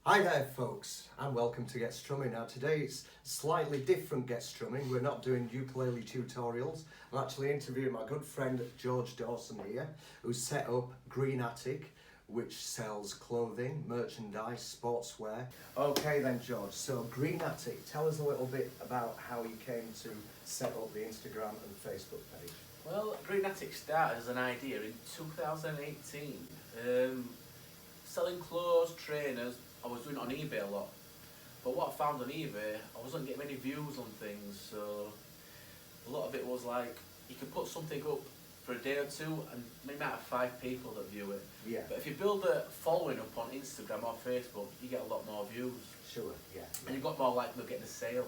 Hi there folks and welcome to Get Strumming. Now today it's slightly different Get Strumming. We're not doing ukulele tutorials. I'm actually interviewing my good friend George Dawson here, who set up Green Attic, which sells clothing, merchandise, sportswear. Okay then George, so Green Attic, tell us a little bit about how you came to set up the Instagram and Facebook page. Well, Green Attic started as an idea in 2018. Selling clothes, trainers. I was doing it on eBay a lot, but what I found on eBay, I wasn't getting many views on things, so a lot of it was like, you could put something up for a day or two and maybe have 5 people that view it. Yeah. But if you build a following up on Instagram or Facebook, you get a lot more views. Sure, yeah. And you've got more likely of getting a sale.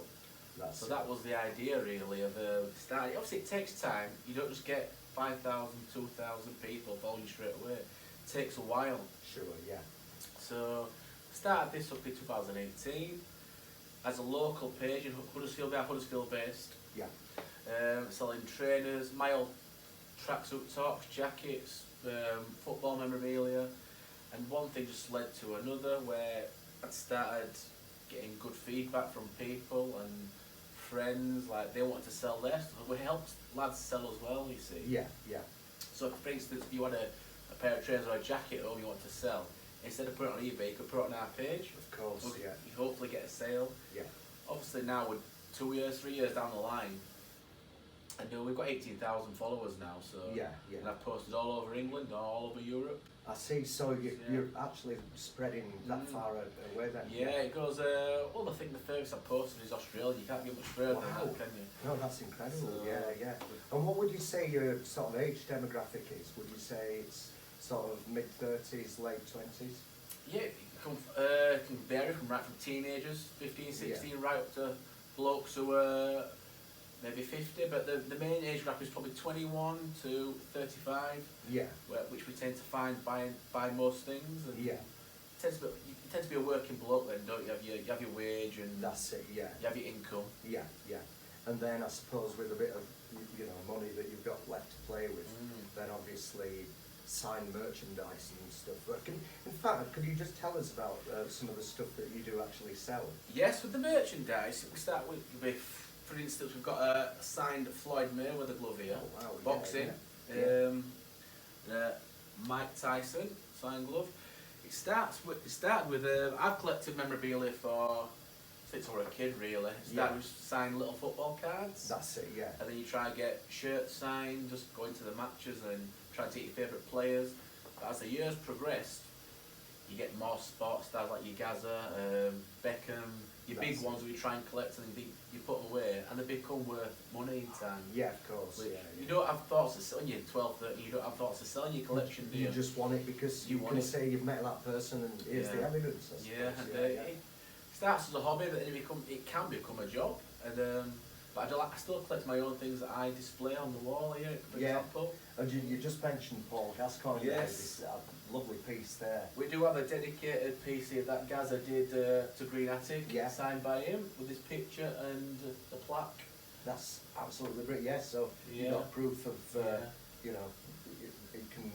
That's So it. that was the idea really of starting. Obviously it takes time, you don't just get 5,000, 2,000 people following you straight away. It takes a while. Sure, yeah. So started this up in 2018 as a local page in Huddersfield, Huddersfield based. Yeah. Selling trainers, my old tracksuit tops, jackets, football memorabilia, and one thing just led to another where I'd started getting good feedback from people and friends, like they wanted to sell their stuff. We helped lads sell as well, you see. Yeah, yeah. So for instance, if you had a pair of trainers or a jacket at home you want to sell, instead of putting it on eBay, you could put it on our page. Of course, yeah. You hopefully get a sale. Yeah. Obviously now we're 2 years, 3 years down the line, and we've got 18,000 followers now, so Yeah, yeah. and I've posted all over England, all over Europe. I see, so Yeah. you're actually spreading that far away then? Yeah, it goes, well I think the furthest I've posted is Australia, you can't get much further than Wow. that, can you? No, that's incredible, So- yeah. And what would you say your sort of age demographic is? Would you say it's sort of mid-30s, late 20s? Yeah, it can vary from teenagers, 15, 16, right up to blokes who are maybe 50, but the main age group is probably 21 to 35, Yeah, which we tend to find buy most things. And yeah, you tend to be a working bloke then, don't you? You have your wage and that's it, yeah, you have your income. yeah. And then I suppose with a bit of, money that you've got left to play with, then obviously signed merchandise and stuff. But in fact, could you just tell us about some of the stuff that you do actually sell? Yes, with the merchandise, we start with for instance, we've got a signed Floyd Mayweather glove here, Oh, wow, yeah, boxing. yeah. The Mike Tyson signed glove. It started with I've collected memorabilia since I was a kid really. It started with signed little football cards. That's it, yeah. And then you try and get shirts signed, just going to the matches and try to take your favourite players. But as the years progressed, you get more sports stars like your Gaza, Beckham, your big ones where you try and collect and you put them away, and they become worth money in time. Yeah, of course, yeah. You don't have thoughts of selling your 12, 13, you don't have thoughts of selling your collection, do you? You just want it because you want can it. say you've met that person and here's the evidence. I Yeah, suppose. and it starts as a hobby, but then it can become a job. And but I still collect my own things that I display on the wall here, for example. And you just mentioned Paul Gascoigne. Yes. This lovely piece there. We do have a dedicated piece here that Gaza did to Green Attic, signed by him, with his picture and the plaque. That's absolutely brilliant. Yes, so you've got proof of, it can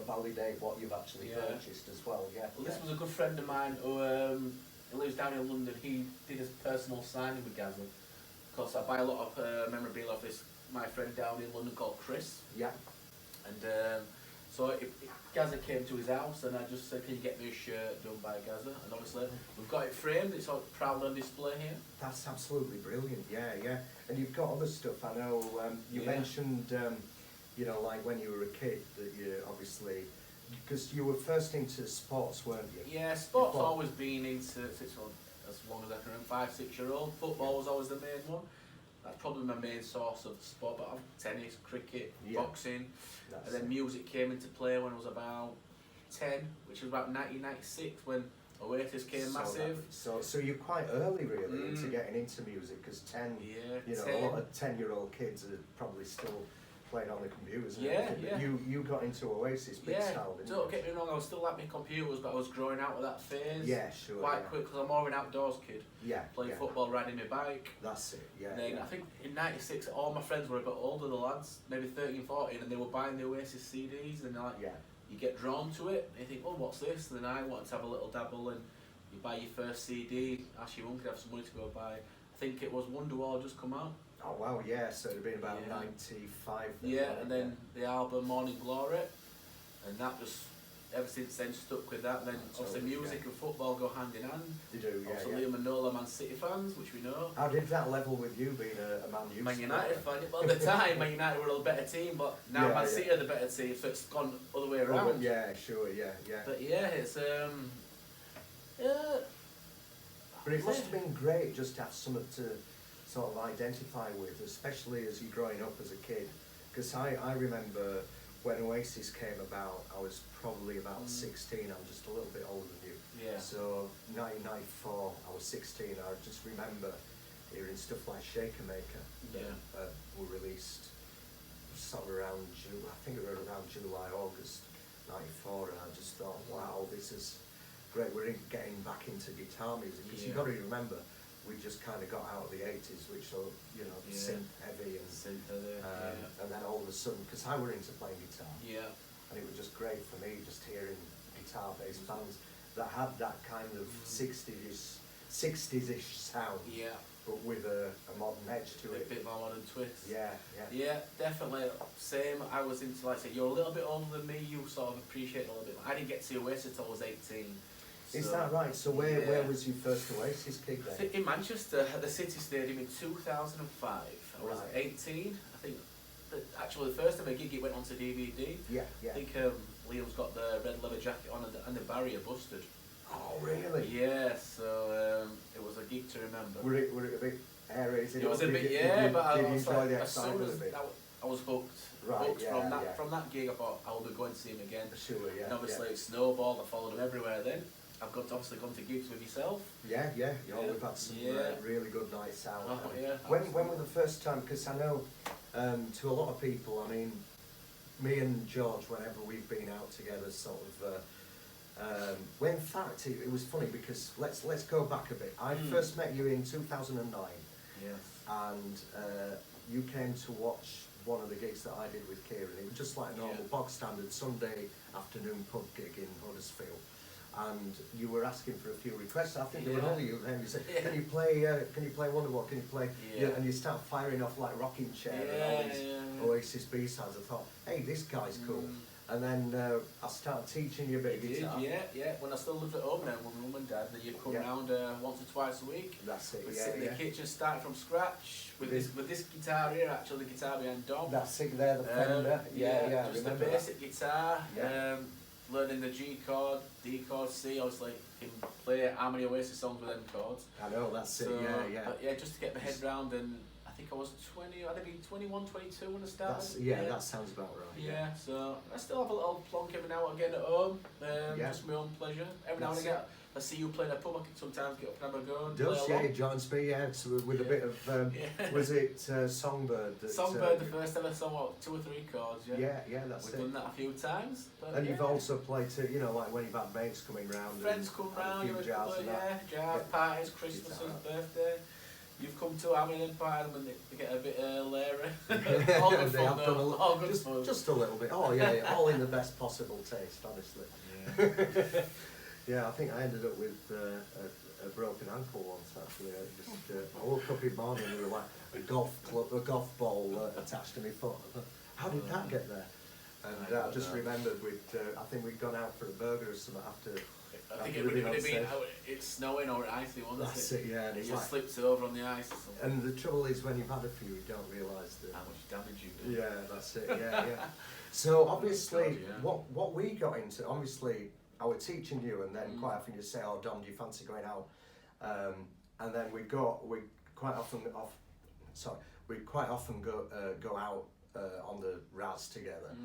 validate what you've actually purchased as well. Yeah. Well, this was a good friend of mine who lives down in London. He did his personal signing with Gaza. Of course, I buy a lot of memorabilia of my friend down in London called Chris. Yeah. And so Gaza came to his house and I just said, can you get me a shirt done by Gaza? And obviously we've got it framed, it's all proudly on display here. That's absolutely brilliant, yeah. And you've got other stuff, I know you mentioned, like when you were a kid, that you obviously, because you were first into sports, weren't you? Yeah, sports always been into, as long as I can remember, 5, 6 year old. Football was always the main one. That's probably my main source of sport, but I've tennis, cricket, boxing, and then music came into play when I was about 10, which was about 1996 when Oasis came massive. So you're quite early really into getting into music, because 10, a lot of 10-year-old kids are probably still playing on the computers. You got into Oasis big style, didn't you? Don't get me wrong, I was still like my computers, but I was growing out of that phase. Yeah, sure. Quite quick, because I'm more of an outdoors kid. Yeah. Playing football, riding my bike. That's it, yeah. And then I think in 96, all my friends were a bit older, the lads, maybe 13, 14, and they were buying the Oasis CDs, and they're like, you get drawn to it, and you think, oh, what's this? And then I wanted to have a little dabble, and you buy your first CD, ask your mum could have some money to go buy. I think it was Wonderwall just come out. Oh wow, yeah, so it'd been about Yeah. 95 then, Yeah, right? and then the album Morning Glory, and that just ever since then stuck with that. And then obviously Totally, music yeah. and football go hand in hand. They do, yeah, Also yeah. Liam and Nola Man City fans, which we know. How did that level with you being a Man U Man supporter? United fan. Well, at the time, Man United were a better team, but now Yeah, Man yeah. City are the better team, so it's gone other way Oh, around. but yeah, sure, yeah, yeah. But yeah, it's yeah. But it must have been great just to have something to sort of identify with, especially as you're growing up as a kid. Because I remember when Oasis came about, I was probably about 16, I'm just a little bit older than you. Yeah. So 1994, I was 16, I just remember hearing stuff like Shaker Maker that were released sort of around, I think it was around July, August 94, and I just thought, wow, this is great, we're getting back into guitar music, because you've got to remember, we just kind of got out of the 80s, which are, you know, synth heavy, and and then all of a sudden, because I were into playing guitar, and it was just great for me just hearing guitar-based bands that had that kind of 60s-ish sound, but with a modern edge to A it. bit more modern twist. Yeah, yeah. Yeah, definitely. Same. I was into, like I said, you're a little bit older than me. You sort of appreciate it a little bit. I didn't get to see Oasis until I was 18. Is so- that right? So where Yeah. was your first Oasis gig I then? think in Manchester at the City Stadium in 2005. I was Right. 18. I think actually the first time a gig it went onto DVD. Yeah, yeah. I think Liam's got the red leather jacket on and the barrier busted. Oh, really? Yeah, so it was a gig to remember. Were it a bit aerated? It was a Did bit, you- yeah, did you, but I did you was enjoy like, the as soon excitement as of it? I was hooked. Right, Hooked yeah, from that yeah. from that gig. I thought I will be going to see him again. Sure, yeah. And obviously it snowballed. I followed him everywhere. Then I've obviously gone to gigs with yourself. Yeah, yeah. You know, Yeah. we've had some Yeah. really good nights out. Oh, yeah, When was the first time? Because I know to a lot of people, I mean, me and George, whenever we've been out together, sort of. Well, in fact, it was funny because let's go back a bit. I first met you in 2009. Yes. And you came to watch one of the gigs that I did with Kieran. It was just like a normal bog standard Sunday afternoon pub gig in Huddersfield. And you were asking for a few requests. I think they were only you then. You said, "Can you play Wonderwall? Can you play?" And you start firing off like Rocking Chair and all these Oasis B-sides. I thought, "Hey, this guy's cool." And then I started teaching you a bit of guitar. Yeah. When I still lived at home then with my mum and dad, then you'd come round once or twice a week. That's it. We'd Yeah, sit in yeah. the kitchen, starting from scratch with this guitar here, actually the guitar behind Dom. That's it there, the Fender. Yeah. I Just the remember basic guitar. Yeah. Learning the G chord, D chord, C. I was like, can play how many Oasis songs with them chords. I know, that's it. Yeah. But yeah, just to get my head round, and I think I was 20. I'd have been 21, 22 when I started. That sounds about right. Yeah, so I still have a little plonk every now and again at home, just for my own pleasure. Every now and again, I see you playing a pub, I can sometimes get up and have a go and Does, play along. it joins me, so with a bit of, was it Songbird? That, Songbird, the first ever song, what, 2 or 3 chords, Yeah, that's We've it. done that a few times. But And you've also played to, you know, like when you've had mates coming round. friends and come had a round, few you jars and that. jazz parties, Christmases, birthday. You've come to having an party when they get a bit leery. All good They fun have done though, a all good fun. just a little bit. Oh yeah, all in the best possible taste, honestly. Yeah. Yeah, I think I ended up with a broken ankle once actually. I woke up in the morning with like a golf ball attached to my foot. I thought, how did that get there? And I just remembered I think we'd gone out for a burger or something after. I think it would have been it's snowing or icy, wasn't it? That's it, yeah. And It it's just like, slipped over on the ice or something. and the trouble is when you've had a few, you don't realise that. How much damage you do. Yeah, that's it. Yeah. So obviously, God, yeah. what we got into, obviously, I was teaching you, and then quite often you say, "Oh, Dom, do you fancy going out?" And then we quite often go out on the Raz together.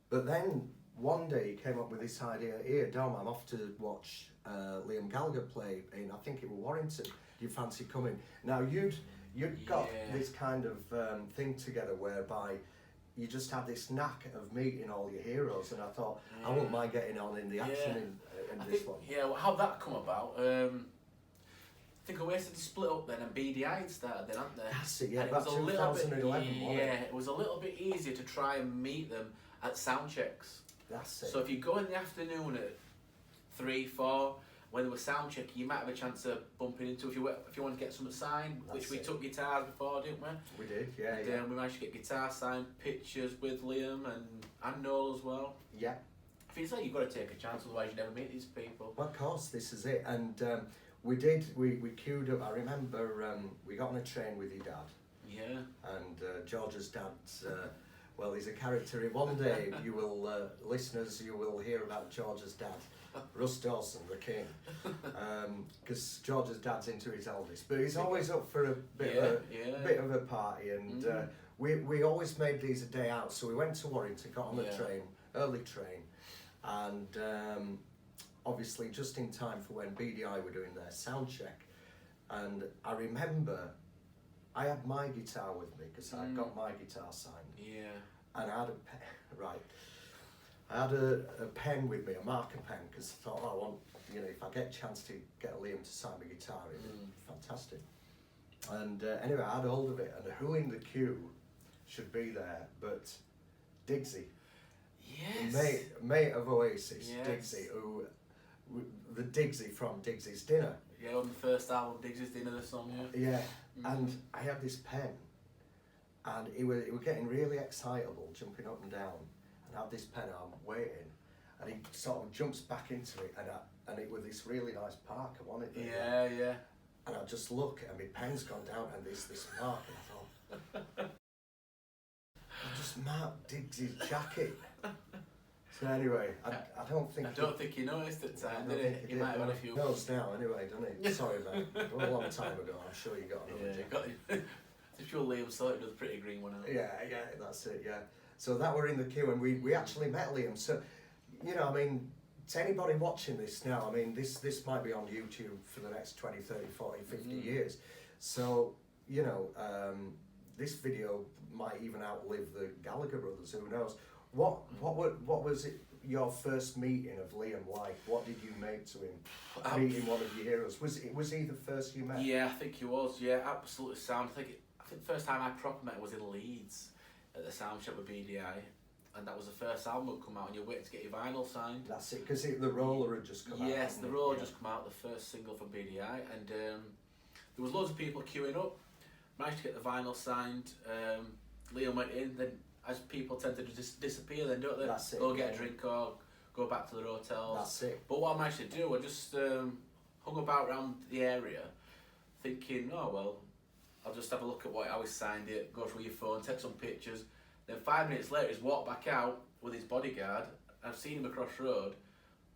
But then one day he came up with this idea. Here, Dom, I'm off to watch Liam Gallagher play in, I think it was Warrington. Do you fancy coming? Now you'd got this kind of thing together whereby you just had this knack of meeting all your heroes, and I thought I wouldn't mind getting on in the action in I this think, one. Yeah, well, how that come about? I think Oasis split up then, and BDI had started then, hadn't they? That's it, yeah, And about it was a little 2011, bit, wasn't it? it was a little bit easier to try and meet them at sound checks. That's it. So if you go in the afternoon at 3, 4, when they were sound checking, you might have a chance of bumping into if you want to get something signed, which we took guitars before, didn't we? We did, yeah, And we managed to get guitar signed, pictures with Liam and Noel as well. Yeah. I think it's like you've got to take a chance, otherwise you never meet these people. Well, of course, this is it. And we queued up. I remember we got on a train with your dad. Yeah. And George's dad's, well, he's a character. One day, you will, listeners, you will hear about George's dad, Russ Dawson, the king. Because George's dad's into his eldest. But he's always up for a bit of a party. And we always made these a day out. So we went to Warrington, got on the train, early train. And obviously just in time for when BDI were doing their sound check. And I remember I had my guitar with me because I got my guitar signed. Yeah. And I had I had a pen with me, a marker pen, because I thought, I want, if I get a chance to get Liam to sign my guitar, it'd be fantastic. And anyway, I had hold of it, and who in the queue should be there but Diggsy? Yes. Mate of Oasis, yes. Diggsy, the Diggsy from Diggsy's Dinner. Yeah, on the first album, Diggsy's Dinner, the song, yeah. Yeah, and I had this pen, and it was getting really excitable, jumping up and down, and I had this pen, I'm waiting, and he sort of jumps back into it, and it was this really nice park, I wanted it. Yeah. And I just look, and my pen's gone down, and this mark, and I thought, I just marked Diggsy's jacket. So anyway, I don't think... I don't think he noticed at the time, did he? He might have had a few... knows now anyway, doesn't he? Sorry, mate. It was a long time ago, I'm sure you got another jacket. I'm sure Liam saw it with a pretty green one out. Yeah, that's it, yeah. So that were in the queue, and we actually met Liam. So, to anybody watching this now, this might be on YouTube for the next 20, 30, 40, 50 years. So, this video might even outlive the Gallagher brothers, who knows. What was it, your first meeting of Liam like? What did you make to him, meeting one of your heroes? Was he the first you met? Yeah, I think he was, yeah, absolutely sound. I think the first time I proper met was in Leeds, at the sound shop with BDI. And that was the first album that come out, and you're waiting to get your vinyl signed. That's it, because the Roller had just come out. Yes, the Roller just come out, the first single from BDI, and there was loads of people queuing up. Managed to get the vinyl signed. Liam went in, then as people tend to just disappear, then don't they? That's it, go get a drink or go back to their hotels. That's it. But what I managed to do, I just hung about around the area, thinking, oh well, I'll just have a look at how he signed it, go through your phone, take some pictures. Then 5 minutes later, he's walked back out with his bodyguard. I've seen him across the road.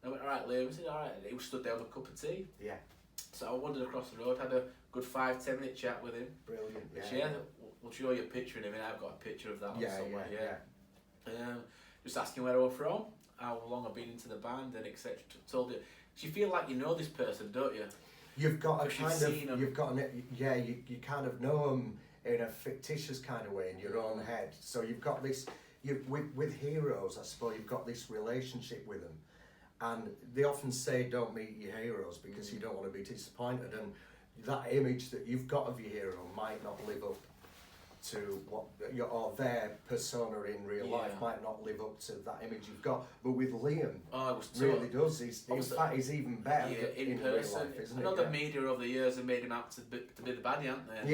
I went, all right, Liam. He said, all right. He was stood there with a cup of tea. Yeah. So I wandered across the road, had a good 5-10 minute chat with him. Brilliant. Yeah. We'll show you a picture of him, and I've got a picture of that somewhere. Yeah. Just asking where I was from, how long I've been into the band, and etc. Told you, you feel like you know this person, don't you? You've got a kind of, him. you've got you kind of know them in a fictitious kind of way in your own head. So you've got this, with heroes, I suppose you've got this relationship with them, and they often say don't meet your heroes because you don't want to be disappointed, and that image that you've got of your hero might not live up to what or their persona in real life might not live up to that image you've got. But with Liam, really does. In fact, he's even better in person. Real life, isn't I know the media over the years have made him out to be the baddie, haven't they?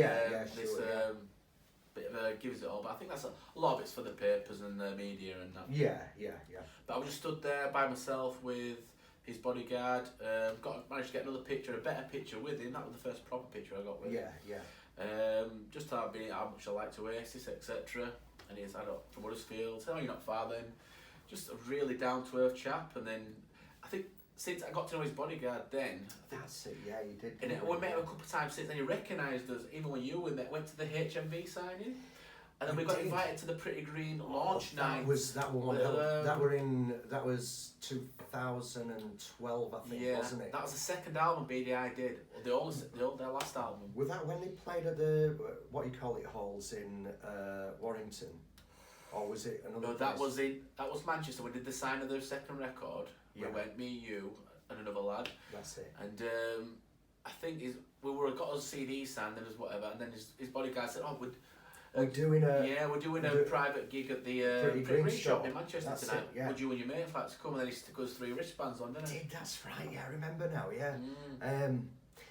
Sure. Bit of a gives it all, but I think that's a lot of it's for the papers and the media and that. Yeah. But I was just stood there by myself with his bodyguard. Managed to get another picture, a better picture with him. That was the first proper picture I got with him. Yeah. Just how much I liked Oasis, etc. And he's had up from Huddersfield. Oh, you're not far then. Just a really down to earth chap. And then I think since I got to know his bodyguard, then that's it. Yeah, you did. And we met him a couple of times since. And he recognised us, even when you went to the HMV signing. And then we got invited to the Pretty Green launch night. That was 2012, I think, wasn't it? That was the second album BDI did. Their last album. Was that when they played at the halls in Warrington, or was it another? No, that was Manchester. We did the sign of their second record. Yeah. We went, me, you, and another lad. That's it. And I think we got a CD signed and whatever, and then his bodyguard said, "Oh, We're doing a we're doing a private gig at the Pretty Green Green shop shop. in Manchester That's tonight. it, yeah. Would you and your mate like to come and then he stuck us 3 wristbands on, didn't he? That's right. Yeah, I remember now. Yeah. Mm.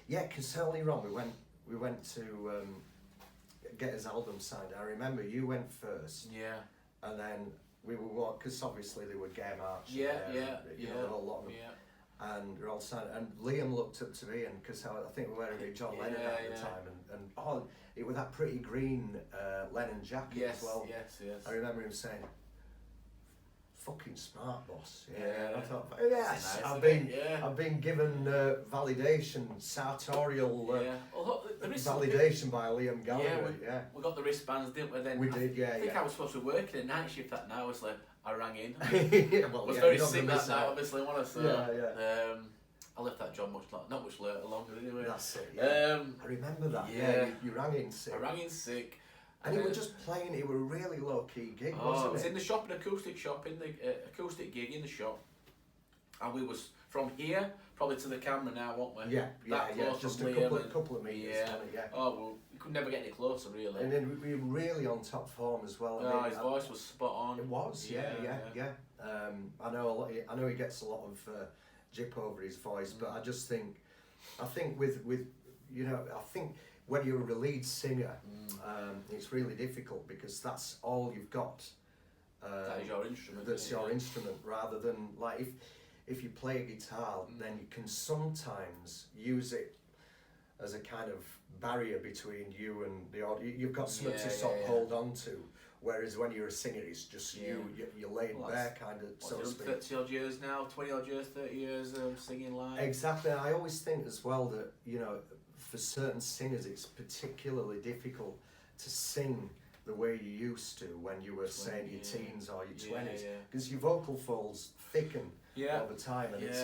Yeah, because earlier on we went to get his album signed. I remember you went first, Yeah. and then we were because obviously they were Gay March. Yeah, and, you know, a lot of them. Yeah. And we're all signed. And Liam looked up to me, and because I think we were wearing a John Lennon at the time, and it was that pretty green Lennon jacket as well. Yes. I remember him saying, "Fucking smart, boss." Yeah. And I thought, yes, Nice, I've been given validation, sartorial Well, look, there is validation by Liam Gallagher. we got the wristbands, didn't we? Then We did, I think I was supposed to be working a night shift that night. Obviously, I rang in. Well, I was yeah, very you're not sick gonna that miss night, out. obviously, wasn't I? So, I left that job not much longer anyway. That's it. Yeah. Um, I remember that. yeah. You rang in sick. I rang in sick. And it was just playing. It was a really low key gig, Oh, wasn't it was it? in the shop, an acoustic shop, in the acoustic gig in the shop, and we was from here probably to the camera now, weren't we? Yeah. That close Just from a Liam couple of meters. yeah. Wasn't it? Yeah. Oh well, we could never get any closer really. And then we were really on top form as well. I Oh, mean, his voice was spot on. It was, yeah. I know he gets a lot of jip over his voice, but I think with I think when you're a lead singer, it's really difficult because that's all you've got. That is your instrument. That's your instrument, rather than like if you play a guitar, then you can sometimes use it as a kind of barrier between you and the audience. You've got something to sort of hold on to. Whereas when you're a singer, it's just you're laid bare, kind of, so to speak. 30 odd years now, 20 odd years, 30 years singing live. Exactly. I always think as well that, for certain singers, it's particularly difficult to sing the way you used to when you were, say, in your teens or your 20s. Because your vocal folds thicken over time. And it's,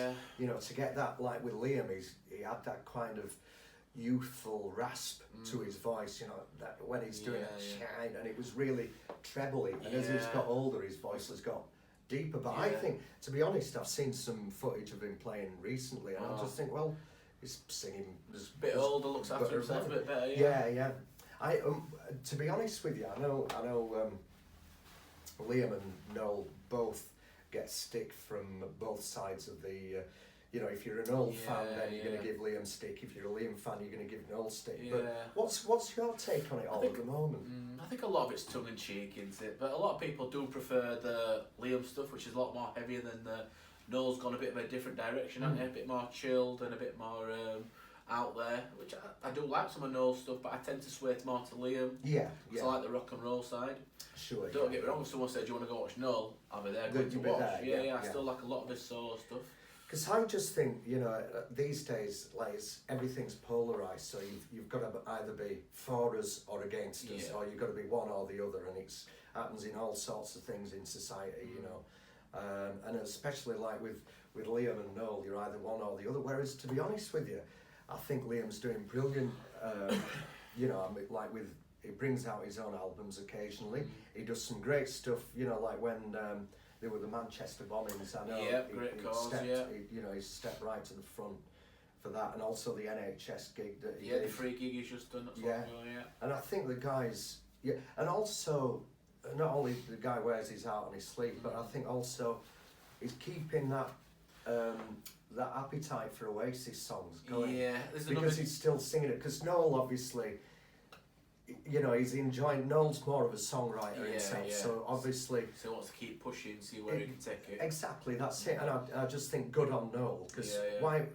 to get that, like with Liam, he had that kind of youthful rasp to his voice, that when he's doing a shine, and it was really trebly, and as he's got older his voice has got deeper, but I think, to be honest, I've seen some footage of him playing recently, and I just think, well, he's singing just a bit older, looks after himself a bit better. Yeah. I to be honest with you, I know Liam and Noel both get stick from both sides of the if you're an old fan, then you're going to give Liam stick. If you're a Liam fan, you're going to give Noel stick. Yeah. But what's your take on it all at the moment? I think a lot of it's tongue in cheek, isn't it? But a lot of people do prefer the Liam stuff, which is a lot more heavier than the Noel's gone a bit of a different direction, hasn't it? A bit more chilled and a bit more out there, which I do like some of Noel's stuff, but I tend to sway more to Liam. Yeah. I like the rock and roll side. Sure. Don't get me wrong, if someone said, do you want to go watch Noel? I'll be there, good to watch. I still like a lot of his solo stuff. Because I just think, these days, like, everything's polarised, so you've got to either be for us or against us, or you've got to be one or the other, and it happens in all sorts of things in society, and especially like with Liam and Noel, you're either one or the other, whereas, to be honest with you, I think Liam's doing brilliant, like he brings out his own albums occasionally, he does some great stuff, like when there were the Manchester bombings, I know. Great cause, he stepped right to the front for that, and also the NHS gig that he the did. free gig he's just done. Ago, And I think the guys, and also not only the guy wears his heart on his sleeve, but I think also he's keeping that that appetite for Oasis songs going. Yeah, because he's still singing it. Because Noel obviously. He's enjoying. Noel's more of a songwriter himself, so obviously. So he wants to keep pushing, see where he can take it. Exactly, that's it. And I just think good on Noel, because why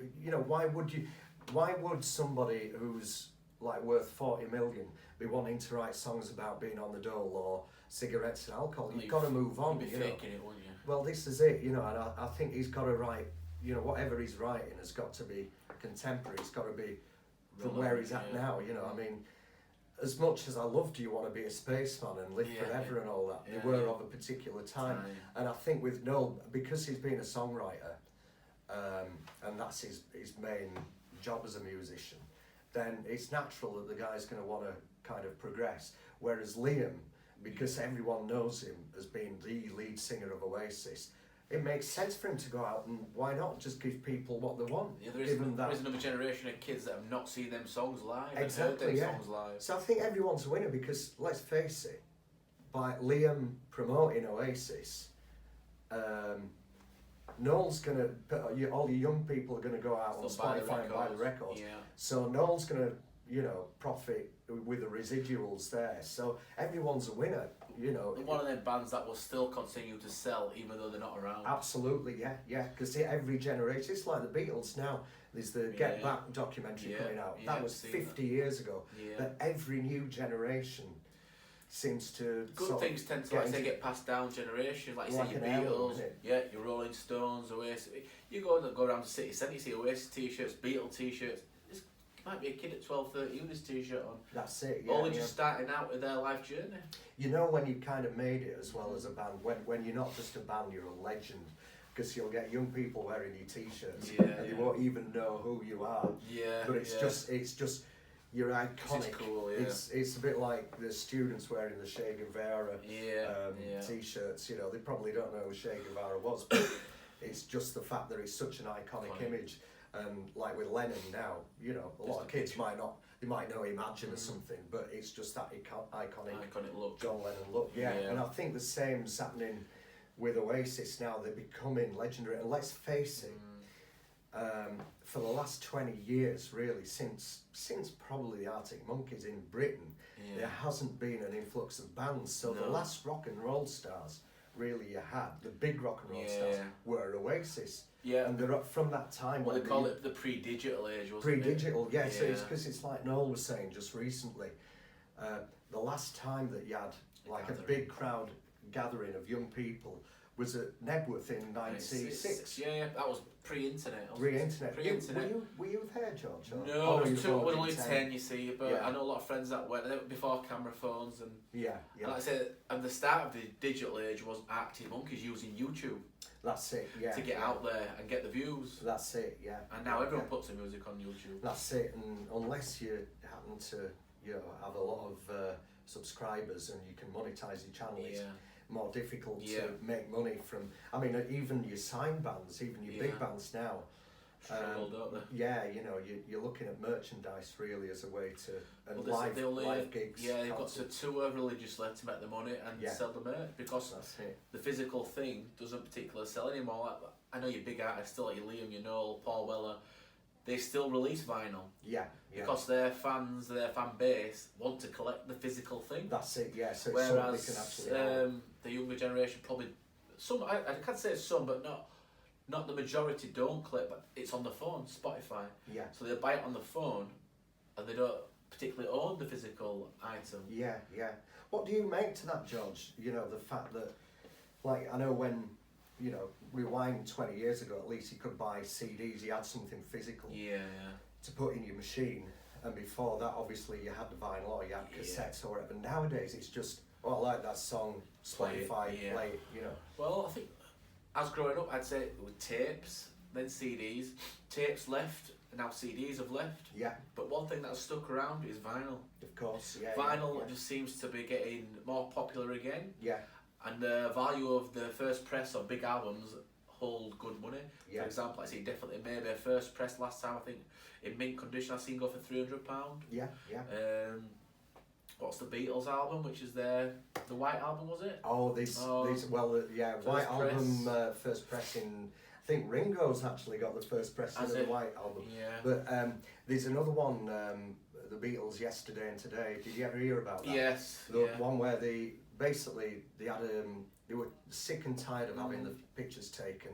would somebody who's like worth 40 million be wanting to write songs about being on the dole or cigarettes and alcohol? You've got to move on. You'd be faking it, wouldn't you? Well, this is it, and I think he's got to write. Whatever he's writing has got to be contemporary. It's got to be from where he's at now. I mean. As much as I love Do You Want to Be a Spaceman and Live Forever and all that, they were of a particular time. And I think with Noel, because he's been a songwriter, and that's his main job as a musician, then it's natural that the guy's going to want to kind of progress. Whereas Liam, because everyone knows him as being the lead singer of Oasis, it makes sense for him to go out, and why not just give people what they want? Yeah, Give them there that. is another generation of kids that have not seen them songs live. Exactly, and heard yeah. them songs live. So I think everyone's a winner because, let's face it, by Liam promoting Oasis, Noel's gonna, all the young people are gonna go out on Still buy the Spotify and buy the records. Yeah. So Noel's gonna, profit with the residuals there. So everyone's a winner, One of them bands that will still continue to sell even though they're not around. Absolutely, yeah. Because every generation, it's like the Beatles now. There's the Get Back documentary coming out. Yeah, that was 50 years ago. Yeah. That every new generation seems to. Good things tend to get passed down generations, like you say, your Beatles, your Rolling Stones, Oasis. You go around the city centre, you see Oasis t-shirts, Beatles t-shirts. This might be a kid at 12, 13 with this t-shirt on. That's it. Yeah, All they're just starting out with their life journey. You know when you kind of made it as well as a band, when you're not just a band, you're a legend. Because you'll get young people wearing your t-shirts and they won't even know who you are. Yeah. But it's just you're iconic. It's cool, yeah. It's a bit like the students wearing the Che Guevara t-shirts. They probably don't know who Che Guevara was, but it's just the fact that it's such an iconic image. And like with Lennon now, a lot of kids might not. They might know Imagine or something, but it's just that iconic look. John Lennon look. Yeah, and I think the same's happening with Oasis now. They're becoming legendary, and let's face it, for the last 20 years, really, since probably the Arctic Monkeys in Britain, there hasn't been an influx of bands. So the last rock and roll stars, really, you had the big rock and roll stars were Oasis. Yeah. And they're up from that time. What they call it, the pre-digital age, wasn't pre-digital, it? yeah. So it's because it's like Noel was saying just recently, the last time that you had like a big crowd gathering of young people was at Nebworth in 1996. Yeah, that was pre-internet. Pre-internet. Pre-internet. Were you there, George? Or? No, I was only 10, you see, but I know a lot of friends that went. They were before camera phones and. Yeah. And like I said, at the start of the digital age was Arctic Monkeys using YouTube. That's it, yeah. To get out there and get the views. That's it, yeah. And now everyone puts their music on YouTube. That's it, and unless you happen to, have a lot of subscribers and you can monetize your channel, it's more difficult to make money from. I mean, even your sign bands, even your big bands now. Struggle, don't they? Yeah, you're looking at merchandise really as a way to and live gigs. Yeah, they've got to tour religiously to make the money and sell the merch because the physical thing doesn't particularly sell anymore. Like, I know your big artists, still like your Liam, your Noel, Paul Weller, they still release vinyl. Yeah. Because their fans, their fan base want to collect the physical thing. That's it. Yeah. So whereas can actually the younger generation probably I can't say some, but not the majority don't click, but it's on the phone, Spotify. Yeah. So they buy it on the phone, and they don't particularly own the physical item. Yeah. What do you make to that, George? The fact that, like, I know when, rewind 20 years ago, at least you could buy CDs, you had something physical. Yeah. To put in your machine, and before that, obviously, you had the vinyl or you had cassettes or whatever. Nowadays, it's just, I like that song, Spotify, play it, Well, I think. As growing up, I'd say with tapes, then CDs. Tapes left, and now CDs have left. Yeah. But one thing that's stuck around is vinyl. Of course, yeah. Vinyl just seems to be getting more popular again. Yeah. And the value of the first press of big albums hold good money. Yeah. For example, I see definitely maybe a first press last time, I think, in mint condition, I seen go for £300. Yeah. What's the Beatles album, which is the White Album, was it? White Album, first press in, I think Ringo's actually got the first press in the White Album. Yeah. But there's another one, the Beatles, Yesterday and Today. Did you ever hear about that? Yes. The one where they were sick and tired of having the pictures taken,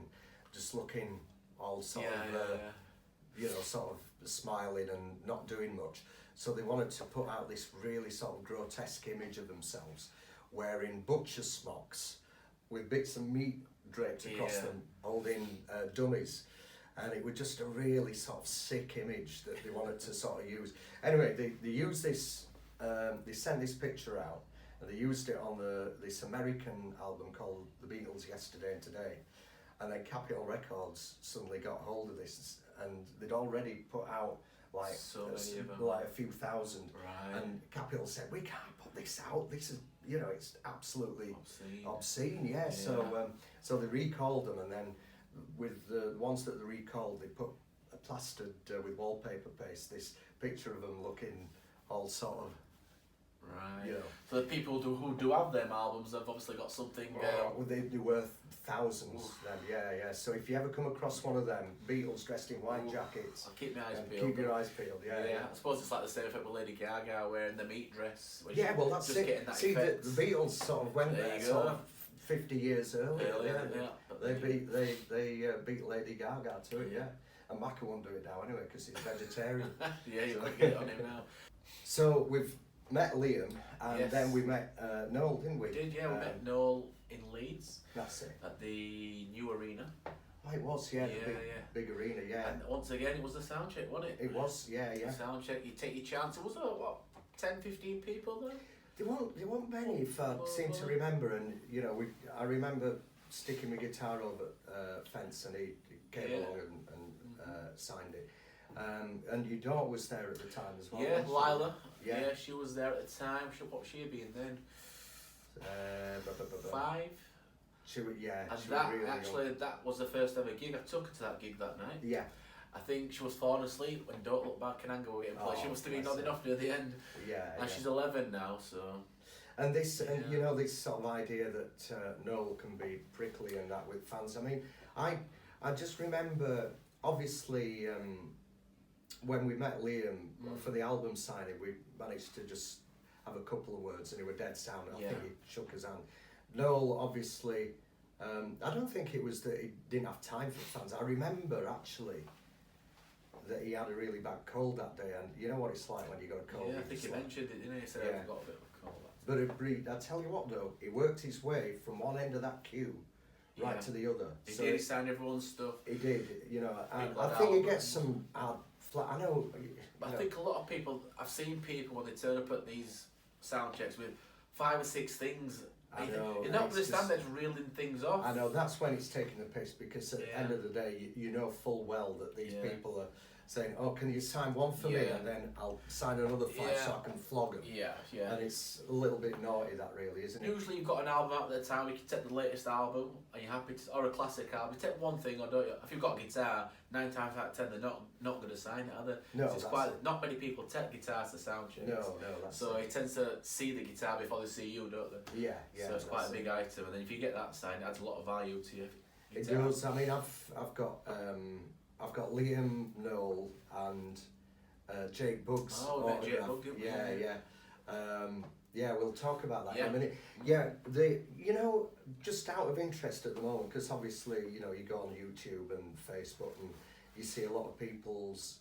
just looking all sort of, sort of smiling and not doing much. So they wanted to put out this really sort of grotesque image of themselves wearing butcher smocks with bits of meat draped across them, holding dummies. And it was just a really sort of sick image that they wanted to sort of use. Anyway, they used this, they sent this picture out, and they used it on this American album called The Beatles, Yesterday and Today. And then Capitol Records suddenly got hold of this, and they'd already put out like So many of them. like a few thousand. Right. And Capitol said, we can't put this out. This is, it's absolutely Obscene. yeah. So they recalled them, and then with the ones that they recalled, they put plastered with wallpaper paste this picture of them looking all sort of. Right. So the people who do have them albums have obviously got something. Well, they're worth thousands. Then, yeah. So if you ever come across one of them Beatles dressed in white jackets, I'll keep my eyes peeled. keep your eyes peeled. Yeah. I suppose it's like the same effect with Lady Gaga wearing the meat dress. Yeah, well that's just it. Getting that See, effect. the Beatles sort of went there sort of 50 years earlier. They beat Lady Gaga to it. Yeah. And Macca won't do it now anyway because he's vegetarian. Yeah, you could get it on him now. So we've met Liam, and Yes. then we met Noel, didn't we? We did, yeah. We met Noel in Leeds That's it. at the new arena. Oh, it was, yeah, the big arena, yeah. And once again, it was the sound check, wasn't it? It was, yeah. The sound check, you take your chance. It was, 10, 15 people there? There weren't many, if I seem to remember, and I remember sticking my guitar over fence, and he came along and signed it. And your daughter was there at the time as well. Yeah, Lila. Yeah. Yeah, she was there at the time. What she had been then? 5. She was, yeah. And she that was really actually, young. that was the first ever gig. I took her to that gig that night. Yeah. I think she was falling asleep when Don't Look Back and Anger were getting played. She must have been nodding off near the end. Yeah. And she's 11 now, so. And this, this sort of idea that Noel can be prickly and that with fans. I mean, I just remember, obviously, when we met Liam for the album signing, we managed to just have a couple of words, and he were dead sound. I think he shook his hand. Noel, obviously, I don't think it was that he didn't have time for fans. I remember actually that he had a really bad cold that day, and you know what it's like when you got a cold. Yeah, I think he mentioned it, didn't he? He said I've got a bit of a cold. But I tell you what though, he worked his way from one end of that queue right to the other. He did, he signed everyone's stuff. He did, and I think he gets some I know. But I think a lot of people, I've seen people when they turn up at these sound checks with 5 or 6 things. I know. You don't understand that's reeling things off. I know, that's when it's taking the piss, because at the end of the day, you know full well that these people are saying, oh, can you sign one for me, and then I'll sign another 5 so I can flog them. Yeah. And it's a little bit naughty, that really, isn't it? Usually you've got an album out at the time, you can take the latest album, and you're happy to, or a classic album, you take one thing, or don't you? If you've got a guitar, 9 times out of 10 they're not going to sign it, are they? No, so it's not many people take guitars to sound checks. No, that's so he tends to see the guitar before they see you, don't they? Yeah. So it's quite a big item, and then if you get that signed, it adds a lot of value to you. It does. I mean, I've got Liam, Noel, and Jake Buggs. Oh, we met Jake Buggs, didn't we? Yeah, we'll talk about that in a minute. Just out of interest at the moment, because obviously, you go on YouTube and Facebook and you see a lot of people's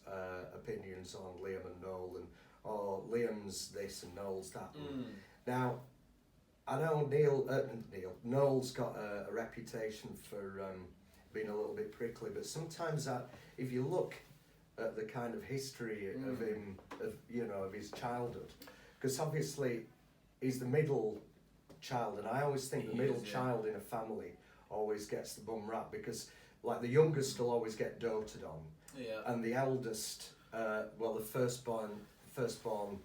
opinions on Liam and Noel, and Liam's this and Noel's that. Now, I know Noel's got a reputation for being a little bit prickly, but sometimes if you look at the kind of history of him, of his childhood, because obviously he's the middle child, and I always think the middle child in a family always gets the bum rap, because like the youngest will always get doted on, and the eldest, the firstborn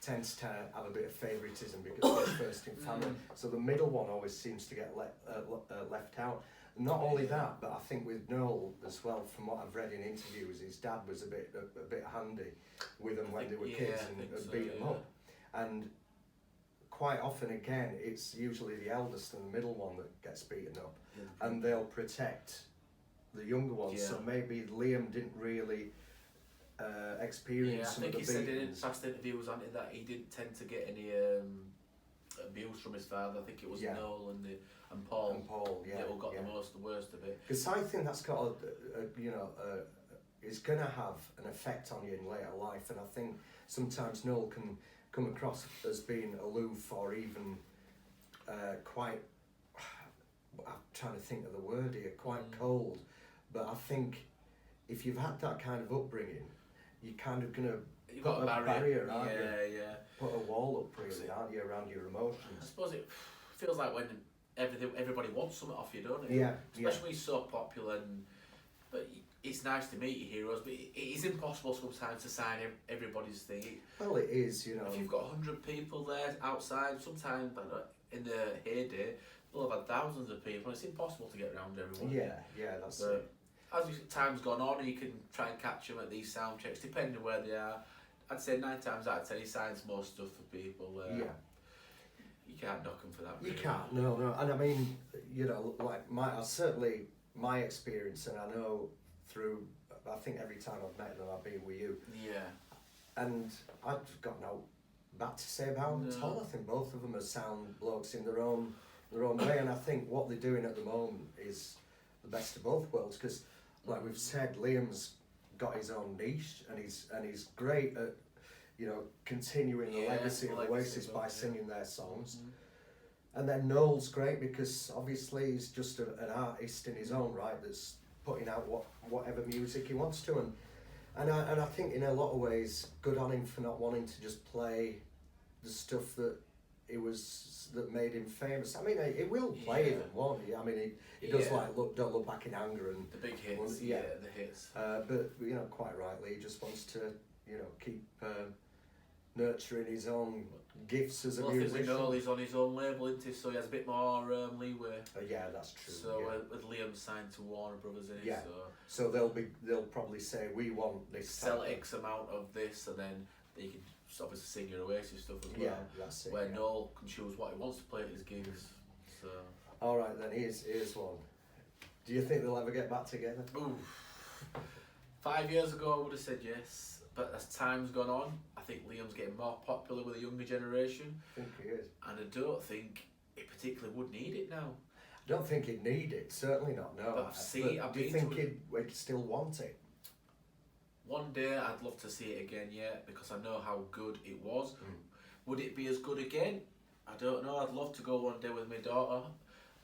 tends to have a bit of favouritism because they're first in family. So the middle one always seems to get left out. Not only that, but I think with Noel as well, from what I've read in interviews, his dad was a bit handy with them when they were kids and beat them up. And quite often, again, it's usually the eldest and the middle one that gets beaten up, and they'll protect the younger ones. So maybe Liam didn't really experience some of the beatings. I think he said in past interviews that he didn't tend to get any abuse from his father. I think it was Noel and Paul. That all got the worst of it. Because I think that's got it's going to have an effect on you in later life, and I think sometimes Noel can come across as being aloof or even quite. I'm trying to think of the word here. Quite cold, but I think if you've had that kind of upbringing, you're kind of gonna put a barrier, aren't you? Put a wall up, really, aren't you, around your emotions? I suppose it feels like when everybody wants something off you, don't it? Yeah. Especially when you're so popular, but it's nice to meet your heroes, but it is impossible sometimes to sign everybody's thing. Well, it is, you know. If you've got 100 people there outside, sometimes in the heyday, they'll have had thousands of people, and it's impossible to get around everyone. Yeah, that's But it. as time's gone on, you can try and catch them at these sound checks, depending on where they are. I'd say 9 times out of 10, he signs more stuff for people. Yeah. You can't knock him for that. You Really. can't, no. And I mean, you know, like certainly my experience, and I know through, I think every time I've met them, I've been with you. Yeah. And I've got no bad to say about them at all. I think both of them are sound blokes in their own way, and I think what they're doing at the moment is the best of both worlds. Because, like we've said, Liam's got his own niche, and he's great at, you know, continuing the legacy of Oasis by singing their songs. And then Noel's great because obviously he's just an artist in his own right that's putting out whatever music he wants to, and I think in a lot of ways, good on him for not wanting to just play the stuff that that made him famous. I mean, he will play them, won't he? I mean, he does like Don't Look Back in Anger and the big hits. The hits. But you know, quite rightly, he just wants to, you know, keep nurturing his own gifts as a musician. I think we know he's on his own label, isn't he? So he has a bit more leeway. Yeah, that's true. So with Liam signed to Warner Brothers in it, so they'll probably say we want this. Sell X amount of this, and then you can obviously sing your Oasis stuff as well. Yeah, that's it. Where Noel can choose what he wants to play at his gigs. So. All right then, here's one. Do you think they'll ever get back together? Ooh. 5 years ago, I would have said yes, but as time's gone on, I think Liam's getting more popular with the younger generation. I think he is. And I don't think he particularly would need it now. I don't think he'd need it, certainly not, no. But do you think he'd still want it? One day I'd love to see it again, because I know how good it was. Would it be as good again? I don't know. I'd love to go one day with my daughter,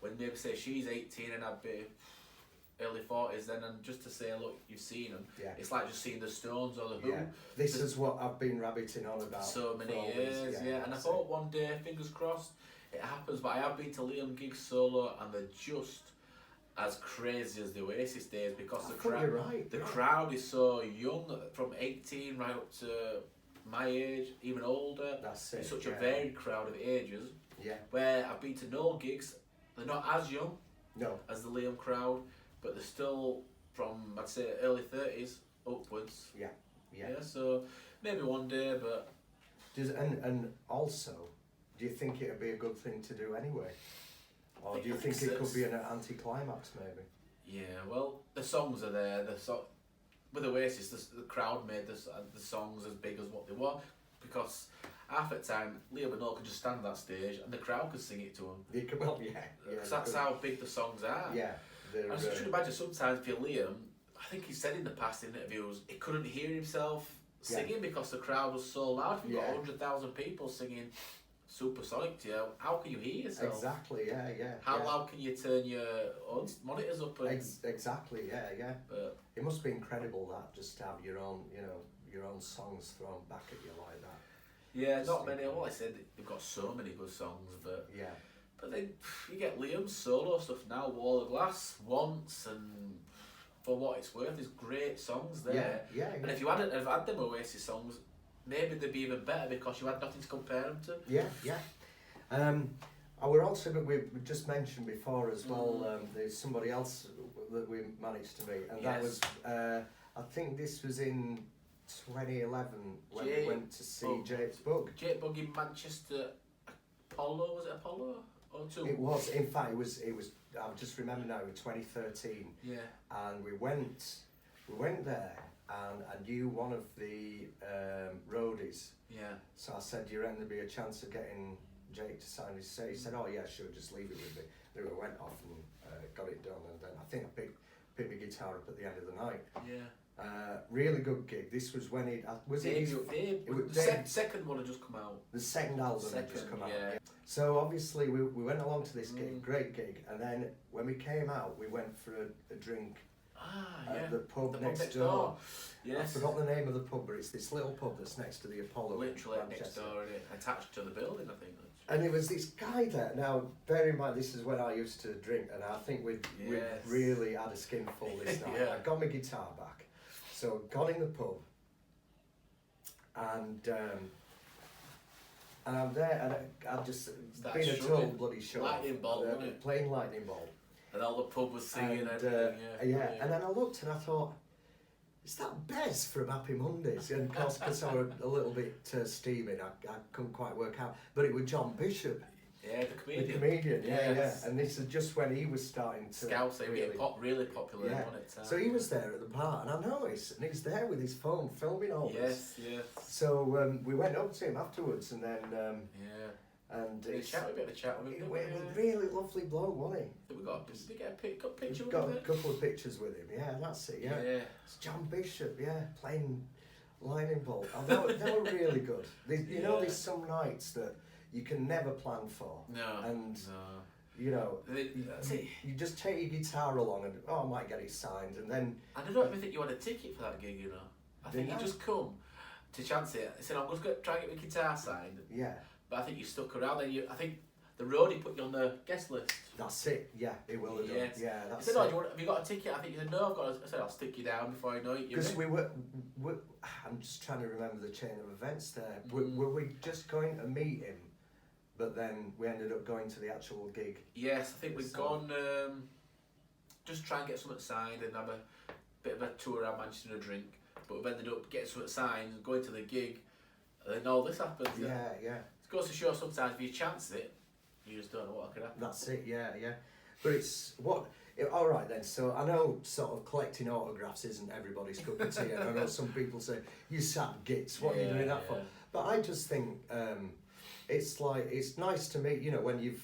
when maybe say she's 18 and I'd be early 40s then, and just to say, look, you've seen them. Yeah. It's like just seeing the Stones or the Who. Yeah. This is what I've been rabbiting on about so many years. And I thought one day, fingers crossed, it happens. But I have been to Liam gigs solo, and they're just as crazy as the Oasis days, because the crowd is so young, from 18 right up to my age, even older. That's it. It's such a varied crowd of ages. Yeah. Where I've been to Noel gigs, they're not as young as the Liam crowd, but they're still from, I'd say, early 30s upwards. Yeah. So maybe one day, but. And also, do you think it would be a good thing to do anyway? Or do you think it could be an anti-climax, maybe? Yeah, well, the songs are there. With Oasis, the crowd made the songs as big as what they were, because half the time, Liam and Noel could just stand on that stage and the crowd could sing it to them. Because that's how big the songs are. Yeah. I just should imagine sometimes for Liam, I think he said in the past interviews, he couldn't hear himself singing because the crowd was so loud. If you've got 100,000 people singing Supersonic to you, how can you hear yourself? Exactly, yeah. How loud can you turn your own monitors up? And, exactly, yeah. But it must be incredible that, just to have your own songs thrown back at you like that. Yeah, not many. Well, I said they've got so many good songs, but But then you get Liam's solo stuff now, Wall of Glass, Once, and for what it's worth, there's great songs there. Yeah. And if you had them Oasis songs, maybe they'd be even better because you had nothing to compare them to. Yeah. We're also, we just mentioned before as well, there's somebody else that we managed to meet, and that was, I think this was in 2011 when we went to see Jake Bugg. Jake Bugg in Manchester, Apollo, was it Apollo? It was, in fact, it was. I just remember now, in 2013. Yeah. And we went there, and I knew one of the roadies. Yeah. So I said, "Do you reckon there'd be a chance of getting Jake to sign his set?" He said, "Oh yeah, sure, just leave it with me." Then we went off and got it done, and then I think I picked my guitar up at the end of the night. Yeah. Really good gig. This was when the second one had just come out. The second album had just come out. Yeah. So obviously we went along to this gig, great gig, and then when we came out, we went for a drink at the pub next door. Yes. I forgot the name of the pub, but it's this little pub that's next to the Apollo. Literally next door, and attached to the building, I think. And there was this guy there. Now, bear in mind, this is when I used to drink, and I think we'd really had a skinful this night. Yeah. I got my guitar back, so got in the pub, and I'm there, and I've just been a total bloody show. Lightning bolt, wasn't it? Playing lightning bolt. And all the pub was singing And, everything, and then I looked and I thought, is that Bez from Happy Mondays? And of course, because I was a little bit steaming, I couldn't quite work out. But it was John Bishop. Yeah, the comedian. The comedian, Yes. yeah. And this is just when he was starting to... Scouts, they were getting really popular, yeah. wasn't it? So he was there at the bar, and I noticed, and he's there with his phone filming all this. Yes. So we went up to him afterwards, and then... And we chat, we had a chat with him. He was a really lovely bloke, wasn't he? We got a picture with Got him. a couple of pictures with him, yeah, that's it, yeah. It's John Bishop, yeah, playing lightning bolt. They were really good. You know, there's some nights that you can never plan for. No. And, you know, you just take your guitar along and, I might get it signed, and then... And I don't even think you had a ticket for that gig, you know. I think you just come to chance it. I said, I'm just going to try and get my guitar signed. Yeah. But I think you stuck around, then I think the roadie put you on the guest list. That's it, yeah, it will have done. Yes. Yeah, that's it. He said, have you got a ticket? I think you said, no, I've got I said, I'll stick you down before I know it. Because we were, I'm just trying to remember the chain of events there. Were we just going to meet him, but then we ended up going to the actual gig? Yes, I think we'd gone, just try and get something signed and have a bit of a tour around Manchester and a drink. But we've ended up getting something signed, going to the gig, and then all this happens. Yeah. It goes to show sometimes if you chance it, you just don't know what could happen. That's it, yeah. But it's all right then. So I know sort of collecting autographs isn't everybody's cup of tea, and I know some people say you sat gits. What are you doing that for? But I just think it's nice to meet. You know, when you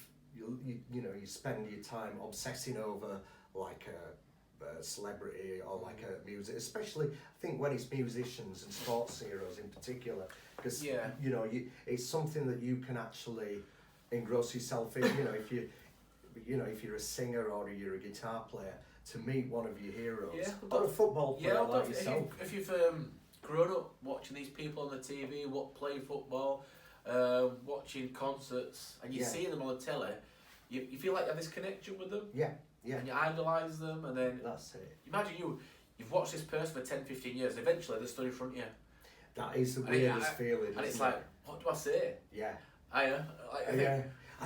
spend your time obsessing over like a celebrity or like a music, especially I think when it's musicians and sports heroes in particular, because you know it's something that you can actually engross yourself in. If you're a singer or you're a guitar player, to meet one of your heroes, or a football player like yourself. If you've grown up watching these people on the TV, playing football, watching concerts, and you see them on the telly, you feel like you have this connection with them. Yeah. And you idolise them, and then... That's it. Imagine you've watched this person for 10, 15 years, and eventually they're stood in front of you. That is the weirdest feeling, and it's like, what do I say? Yeah. I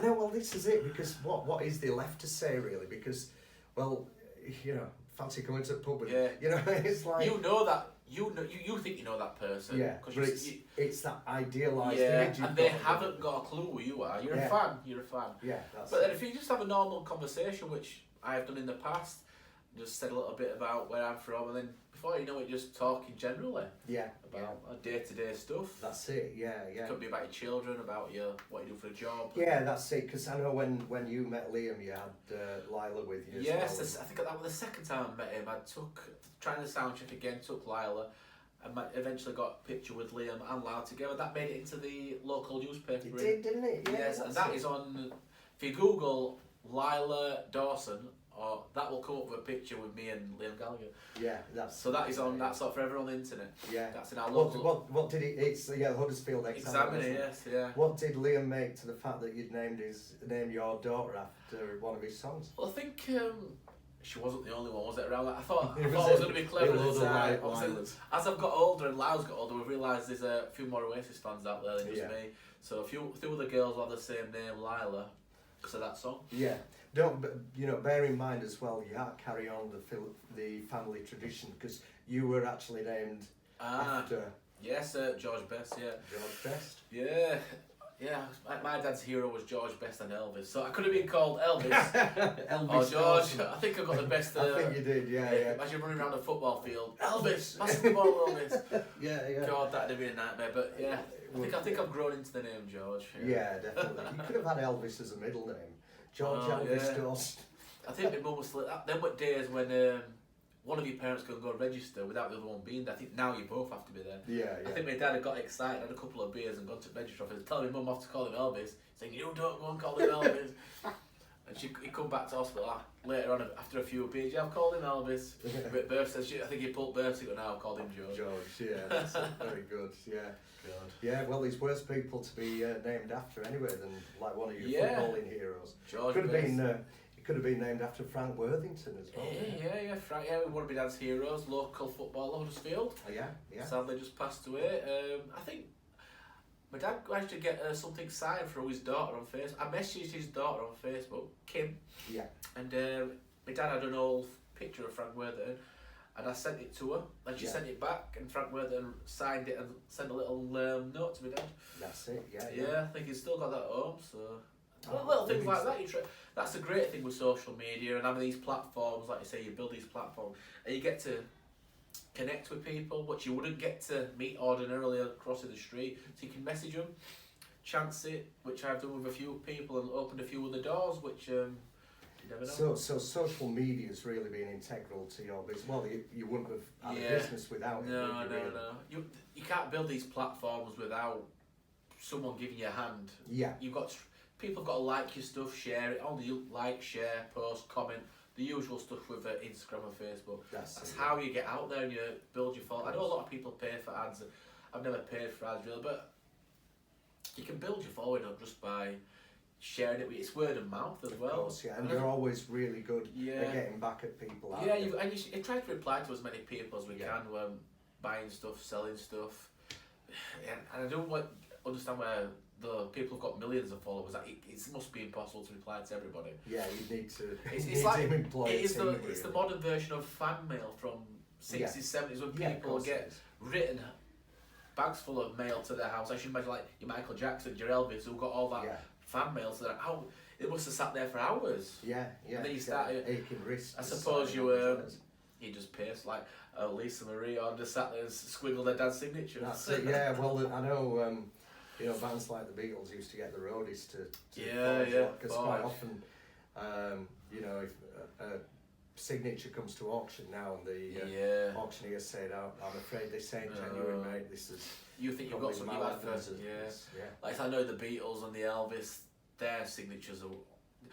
know, well, this is it, because what is there left to say, really? Because, well, fancy coming to the pub with it's like... You think you know that person. Yeah, but it's that idealised image and they haven't got a clue who you are. You're a fan. Yeah, that's But then if you just have a normal conversation, which I have done in the past, just said a little bit about where I'm from, and then before you know it, just talking generally. About day-to-day stuff. That's it. Yeah. It could be about your children, about what you do for a job. Yeah, that's it. Because I know when you met Liam, you had Lila with you. Yes, as well. I think that was the second time I met him. I trying the sound check again, took Lila, and eventually got a picture with Liam and Lyle together. That made it into the local newspaper. It did, didn't it? Yeah, yes, and that is on. If you Google Lila Dawson, or that will come up with a picture with me and Liam Gallagher. Yeah, that's. So that is on. That's up for everyone on the internet. Yeah. That's in our local. What did he? It's Huddersfield Examiner. Yes, yeah. What did Liam make to the fact that you'd named your daughter after one of his songs? Well, I think she wasn't the only one, was it? Around that, I thought I was going to be clever at the time. As I've got older and Lyle's got older, we've realised there's a few more Oasis fans out there than just me. So a few of the girls have the same name, Lila, because of that song. Yeah. Bear in mind as well, you have to carry on the family tradition, because you were actually named after... Yes, George Best, yeah. George Best? Yeah. My dad's hero was George Best and Elvis, so I could have been called Elvis. Elvis or George. I think I got the best. I think you did, yeah. Imagine running around a football field. Elvis! Pass the ball, Elvis! Yeah. God, that'd have been a nightmare, but yeah. I think I've grown into the name George. Yeah, definitely. You could have had Elvis as a middle name. George Elvis Dawson. I think my mum was like, them were days when one of your parents could go register without the other one being there. I think now you both have to be there. Yeah. I think my dad had got excited, had a couple of beers and gone to the register office, telling my mum off to call him Elvis, saying, you don't go and call him Elvis. And he come back to hospital later on after a few beers. Yeah, I've called him Elvis. But Birth says, I think he pulled birth signal now, called him George. George, yeah, that's very good, yeah. God. Yeah, well, there's worse people to be named after anyway than like one of your footballing heroes. George could have been, it could have been named after Frank Worthington as well. Yeah, Frank, one of my dad's heroes, local footballer, Huddersfield. Yeah. Sadly just passed away. I think my dad managed to get something signed for his daughter on Facebook. I messaged his daughter on Facebook, Kim. Yeah. And my dad had an old picture of Frank Worthington, and I sent it to her, and she sent it back, and Frank Worthington signed it and sent a little note to my dad. That's it, yeah. Yeah, I think he's still got that at home, so... little things like that, that's a great thing with social media and having these platforms, like you say, you build these platforms, and you get to connect with people, which you wouldn't get to meet ordinarily crossing the street, so you can message them, chance it, which I've done with a few people and opened a few other doors, which you never know. So social media's really been integral to your business. Well, you wouldn't have had a business without it. No. You can't build these platforms without someone giving you a hand. Yeah. People have got to like your stuff, share it. Only you like, share, post, comment, the usual stuff with Instagram and Facebook. That's how you get out there and you build your following. I know a lot of people pay for ads. I've never paid for ads really, but you can build your following up just by sharing it. It's word of mouth as well. Of course, yeah. And you're always really good at getting back at people. Yeah, you try to reply to as many people as we can when buying stuff, selling stuff. And I don't understand where the people who've got millions of followers, it must be impossible to reply to everybody. Yeah, you need to. It's like it's the modern version of fan mail from 60s, 70s when people get written bags full of mail to their house. I should imagine like your Michael Jackson, your Elvis, who got all that fan mail to their house. It must have sat there for hours. Yeah. And then you started aching wrists. I suppose you just paste like Lisa Marie or just sat there and squiggled their dad's signature. That's it. Yeah. Well, I know. Bands like the Beatles used to get the roadies to because quite often, if a signature comes to auction now and the auctioneer said, I'm afraid this ain't genuine, mate. This is. You think you've got something you had first? Yeah. Like I know the Beatles and the Elvis, their signatures are.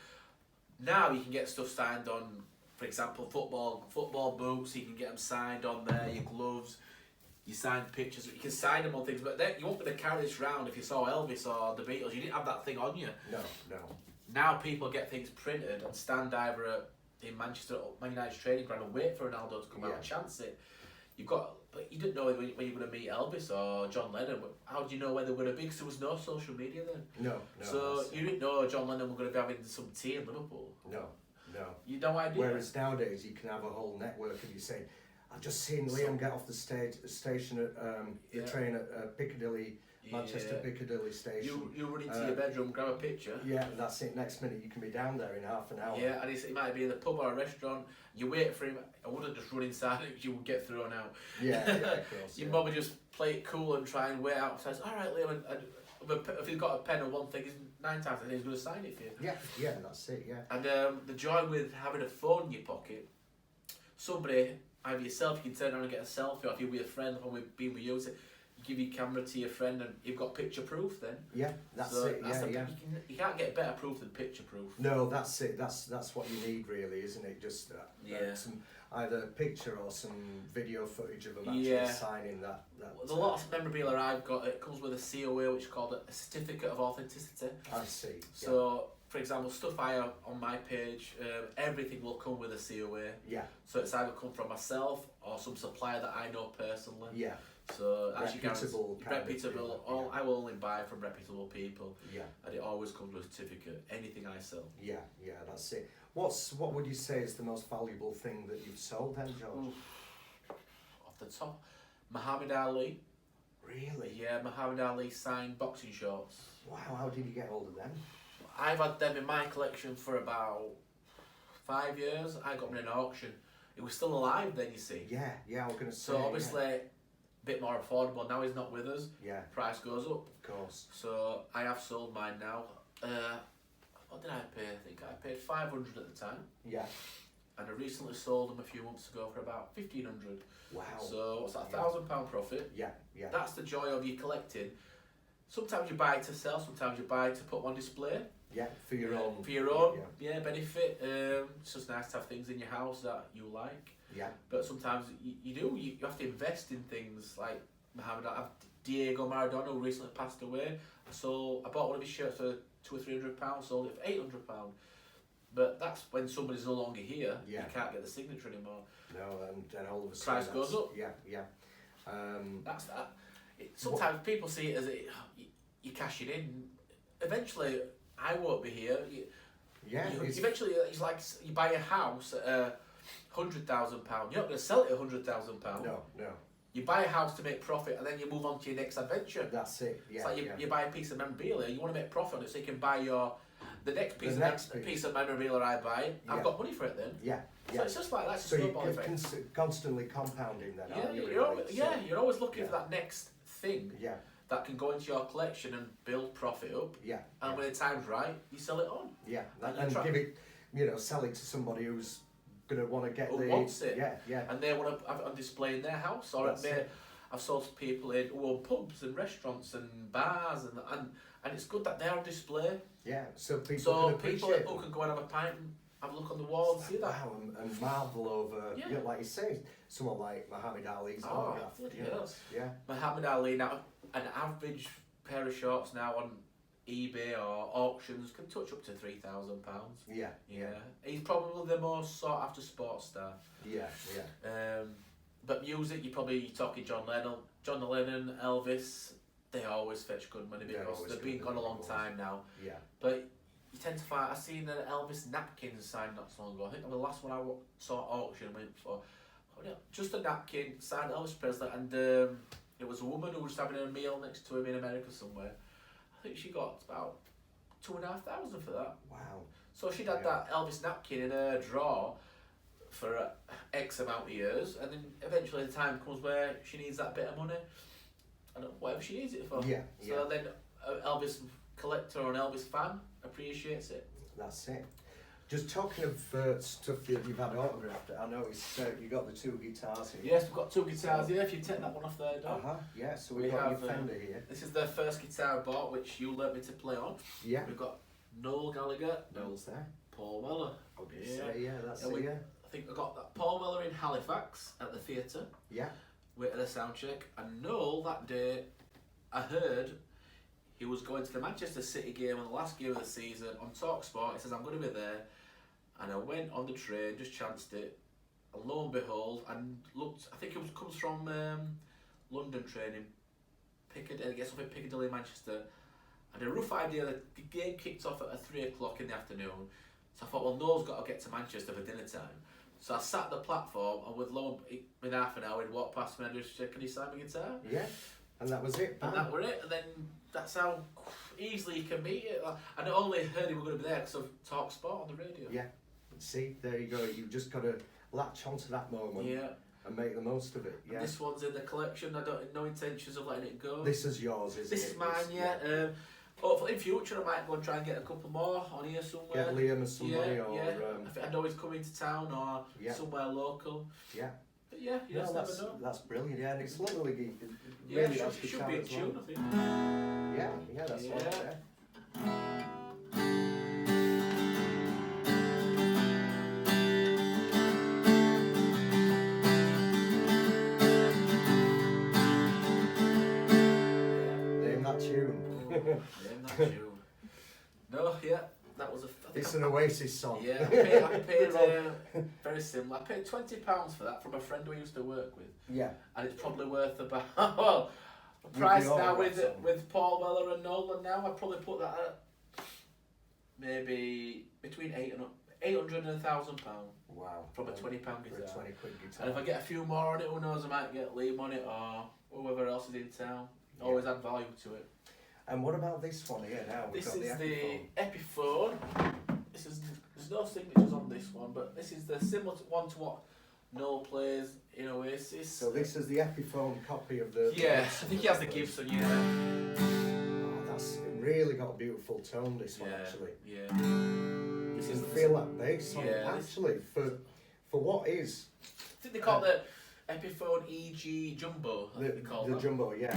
Now you can get stuff signed on, for example, football boots. You can get them signed on there. Your gloves. You signed pictures, you can sign them on things, but then you won't be able to carry this round if you saw Elvis or the Beatles. You didn't have that thing on you. No. Now people get things printed and stand either in Manchester or Man United's training ground and wait for Ronaldo to come out and chance it. But you didn't know when you were going to meet Elvis or John Lennon. How do you know when they were going to be? Because there was no social media then. No. So you didn't know John Lennon were going to be having some tea in Liverpool. No. You no idea. Whereas nowadays you can have a whole network and you say, I've just seen Liam get off the station at the train at Piccadilly, Manchester Piccadilly station. You run into your bedroom, grab a picture. Yeah, that's it. Next minute you can be down there in half an hour. Yeah, and he might be in the pub or a restaurant. You wait for him. I wouldn't just run inside it. You would get thrown out. Yeah, of course. You'd probably just play it cool and try and wait outside. All right, Liam. If he's got a pen or one thing, 9 times a day he's going to sign it for you. Yeah, that's it. Yeah. And the joy with having a phone in your pocket, somebody. Either yourself, you can turn around and get a selfie, or if you're with a friend, or being with you, you give your camera to your friend and you've got picture proof then. Yeah, that's it. You can't get better proof than picture proof. No, that's it. That's what you need really, isn't it? Just some either picture or some video footage of them actually signing that. The lot of memorabilia I've got, it comes with a COA, which is called a Certificate of Authenticity. I see. So, for example, stuff I have on my page, everything will come with a COA. Yeah. So it's either come from myself or some supplier that I know personally. Yeah. So reputable. I will only buy from reputable people. Yeah. And it always comes with a certificate. Anything I sell. Yeah, that's it. What would you say is the most valuable thing that you've sold then, George? Off the top, Muhammad Ali. Really? Yeah, Muhammad Ali signed boxing shorts. Wow, how did you get hold of them? I've had them in my collection for about 5 years. I got them in an auction. It was still alive then, you see. Yeah, I was going to say. So obviously, a bit more affordable. Now he's not with us. Yeah. Price goes up. Of course. So I have sold mine now. What did I pay? I think I paid 500 at the time. Yeah. And I recently sold them a few months ago for about 1,500. Wow. So what's that? £1,000 profit. Yeah. That's the joy of you collecting. sometimes you buy it to sell, sometimes you buy it to put on display. Yeah, for your own. For your own, benefit. It's just nice to have things in your house that you like. Yeah. But sometimes you have to invest in things like Diego Maradona, who recently passed away. So I bought one of his shirts for £200 or £300, sold it for £800. But that's when somebody's no longer here. Yeah. You can't get the signature anymore. No, and all of a sudden Price goes up. Yeah, yeah. That's that. Sometimes people see it as you're cashing in. Eventually, I won't be here. Eventually, it's like you buy a house at £100,000. You're not going to sell it at £100,000. No, no. You buy a house to make profit, and then you move on to your next adventure. That's it. Yeah. It's like you buy a piece of memorabilia. You want to make profit on it, so you can buy the next piece of memorabilia I buy. I've got money for it then. Yeah. So it's just like that. So you're constantly compounding that. You're always looking for that next thing. Yeah. That can go into your collection and build profit up. Yeah. And when the time's right, you sell it on. Yeah. And give it, sell it to somebody who's going to want to get wants it. Yeah, yeah. And they want to have it on display in their house. Or I've sold to people who own pubs and restaurants and bars and it's good that they're on display. Yeah. So people who can go and have a pint and have a look on the wall and see that. Wow, and marvel over, like you say, someone like Muhammad Ali's autograph. Yeah. Muhammad Ali now, an average pair of shorts now on eBay or auctions can touch up to £3,000. Yeah. He's probably the most sought after sports star. Yeah, yeah. But music, you're talking John Lennon, Elvis. They always fetch good money because they've been gone a long time now. Yeah. But you tend to find, I've seen an Elvis napkin signed not so long ago. I think the last one I saw at auction went for just a napkin signed Elvis Presley, and it was a woman who was having a meal next to him in America somewhere. I think she got about $2,500 for that. Wow. So she'd had that Elvis napkin in her drawer for X amount of years, and then eventually the time comes where she needs that bit of money, and whatever she needs it for. Yeah. So then an Elvis collector or an Elvis fan appreciates it. That's it. Just talking of stuff that you've had autographed, I noticed you got the two guitars here. Yes, we've got two guitars here. If you take that one off there, Dom. Yeah, so we've got your Fender here. This is the first guitar I bought, which you learnt me to play on. Yeah. We've got Noel Gallagher. Noel's there. Paul Weller. That's it. I think I got that Paul Weller in Halifax at the theatre. Yeah. We had a sound check, and Noel that day, I heard he was going to the Manchester City game on the last game of the season on TalkSport. He says, I'm going to be there. And I went on the train, just chanced it, and lo and behold, and looked, I think it comes from London training, Piccadilly, gets off at Piccadilly, Manchester. I had a rough idea that the game kicked off at 3 o'clock in the afternoon. So I thought, well, Noel's got to get to Manchester for dinner time. So I sat at the platform, and within half an hour, he'd walk past me and just said, can you sign my guitar? Yeah, and that was it. Bam. And that were it, and then that's how easily you can meet it. And I only heard he was going to be there because of TalkSport on the radio. Yeah. See, there you go. You've just got to latch onto that moment and make the most of it. Yeah. This one's in the collection. I don't no intentions of letting it go. This is yours, isn't it? This is mine, hopefully in future I might go and try and get a couple more on here somewhere. Get Liam or somebody, I know he's coming to town or somewhere local. Yeah. But you just never know. That's brilliant, yeah, and it's lovely. Really should be a tune, I think. Yeah, that's one there. That was it's an Oasis song. Yeah, I paid very similar. I paid £20 for that from a friend we used to work with. Yeah. And it's probably worth about the price now with Paul Weller and Nolan now. I'd probably put that at maybe between £800 and £1,000. Wow. From a £20 guitar. For a 20 quid guitar. And if I get a few more on it, who knows, I might get Liam on it or whoever else is in town. Always add value to it. And what about this one here now? This is the Epiphone. There's no signatures on this one, but this is the similar one to what Noel plays in Oasis. So this is the Epiphone copy of the... Yeah, I think he has the Gibson, That's really got a beautiful tone, this one, actually. Yeah. You can feel that bass on it, actually, for what is... I think they call it the Epiphone EG Jumbo. The Jumbo, yeah.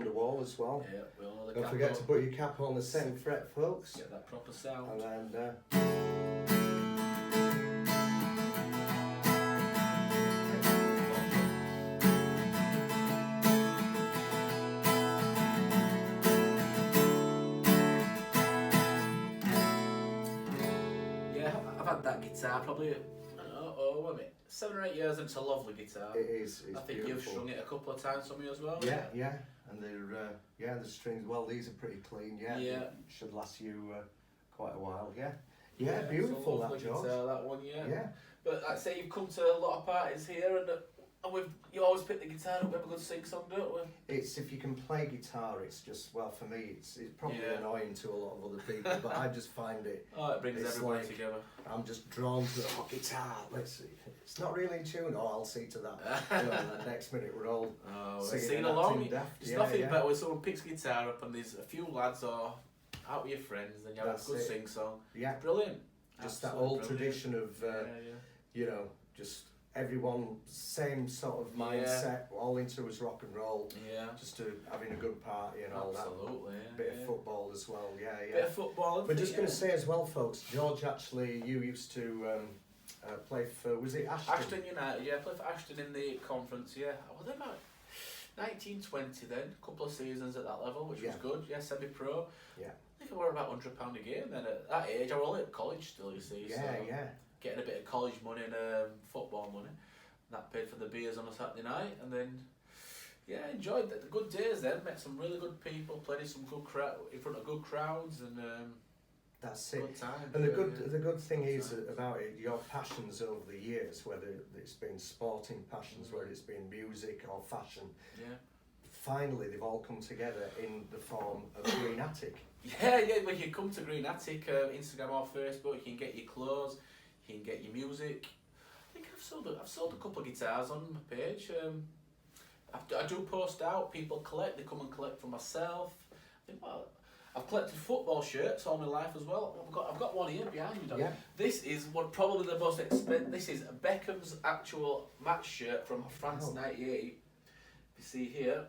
the wall as well. Yeah, we all know the Don't cap forget on. to put your cap on the same fret, folks. Get that proper sound. And then Yeah, I've had that guitar probably, I don't know, what am I, 7 or 8 years, and it's a lovely guitar. it is. It's I think beautiful. you've strung it a couple of times for me as well. Yeah, yeah, and they're the strings. Well, these are pretty clean. Yeah, Yeah. They should last you quite a while. Yeah, It's a beautiful lovely that, George. guitar, that one, yeah. Yeah, But like I say, you've come to a lot of parties here, and you always pick the guitar up. We have a good sing song, don't we? it's if you can play guitar, it's just well for me. It's probably Yeah. annoying to a lot of other people, but I just find it. Oh, it brings It's everybody like- together. I'm just drawn to the guitar. Let's see. It's not really in tune. Oh, I'll see to that. You know, the next minute we're all Oh, singing singing and along. acting daft. There's Yeah, nothing yeah. better when someone picks guitar up and there's a few lads or out with your friends and you have That's a good it. sing song. Yeah, Brilliant. just that Absolutely old brilliant. tradition of Yeah. you know, just everyone same sort of mindset, all into was rock and roll, Yeah. just to having a good party and all that. Absolutely. Yeah. Bit yeah. of football as well, yeah, Bit yeah. of football. and We're just yeah. going to say as well, folks, George actually, you used to play for, was it Ashton? Ashton United, yeah, I played for Ashton in the conference, yeah. I was about 1920 then, a couple of seasons at that level, which was Yeah. good, yeah, semi-pro. Yeah. I think I were about £100 a game then at that age. I was only at college still, you see, Yeah, so yeah. getting a bit of college money and football money. That paid for the beers on a Saturday night, and then, yeah, enjoyed the good days then, met some really good people, played in some good in front of good crowds, and That's it. good times. And the yeah, good yeah. the good thing Good is times. about it, your passions over the years, whether it's been sporting passions, whether it's been music or fashion, Yeah. finally they've all come together in the form of Green Attic. Yeah, when you come to Green Attic, Instagram or Facebook, you can get your clothes, you can get your music. I think I've sold a couple of guitars on my page. I do post out, people collect, they come and collect from myself. I think, well, I've collected football shirts all my life as well. I've got one here behind me, Doc. Yeah. This is probably the most expensive. This is Beckham's actual match shirt from France Wow. '98. You see here,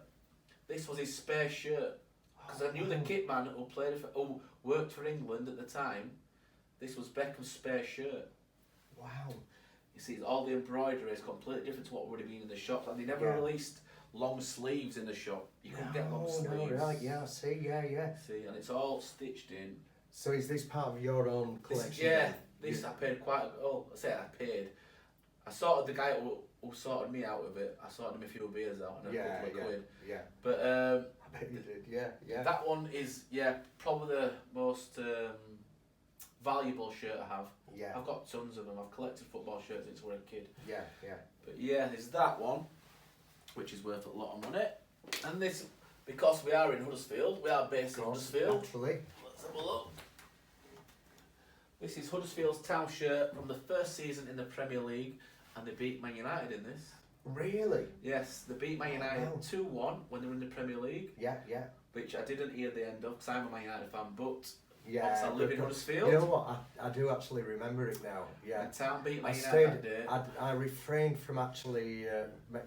this was his spare shirt. Because I knew the kit man who worked for England at the time. This was Beckham's spare shirt. Wow. You see, all the embroidery is completely different to what would have been in the shop, and they never Yeah. released long sleeves in the shop. You couldn't get long sleeves. No, right, yeah, I see, yeah. See, and it's all stitched in. So is this part of your own collection? This Yeah. I paid quite. I paid. I sorted the guy who sorted me out of it. I sorted him a few beers out and a couple of quid. Yeah. But I bet you did, yeah. that one is probably the most valuable shirt I have. Yeah, I've got tons of them. I've collected football shirts since I was a kid. yeah. But yeah, there's that one, which is worth a lot of money. And this, because we are in Huddersfield, we are based in Huddersfield. Naturally. Let's have a look. This is Huddersfield's town shirt from the first season in the Premier League, and they beat Man United in this. Really? Yes, they beat Man United wow. 2-1 when they were in the Premier League, Yeah. which I didn't hear the end of because I'm a Man United fan, but Yeah. once I live in good- Huddersfield, You know what? I do actually remember it now. Yeah. the town beat I Man United that stayed. day. I refrained from actually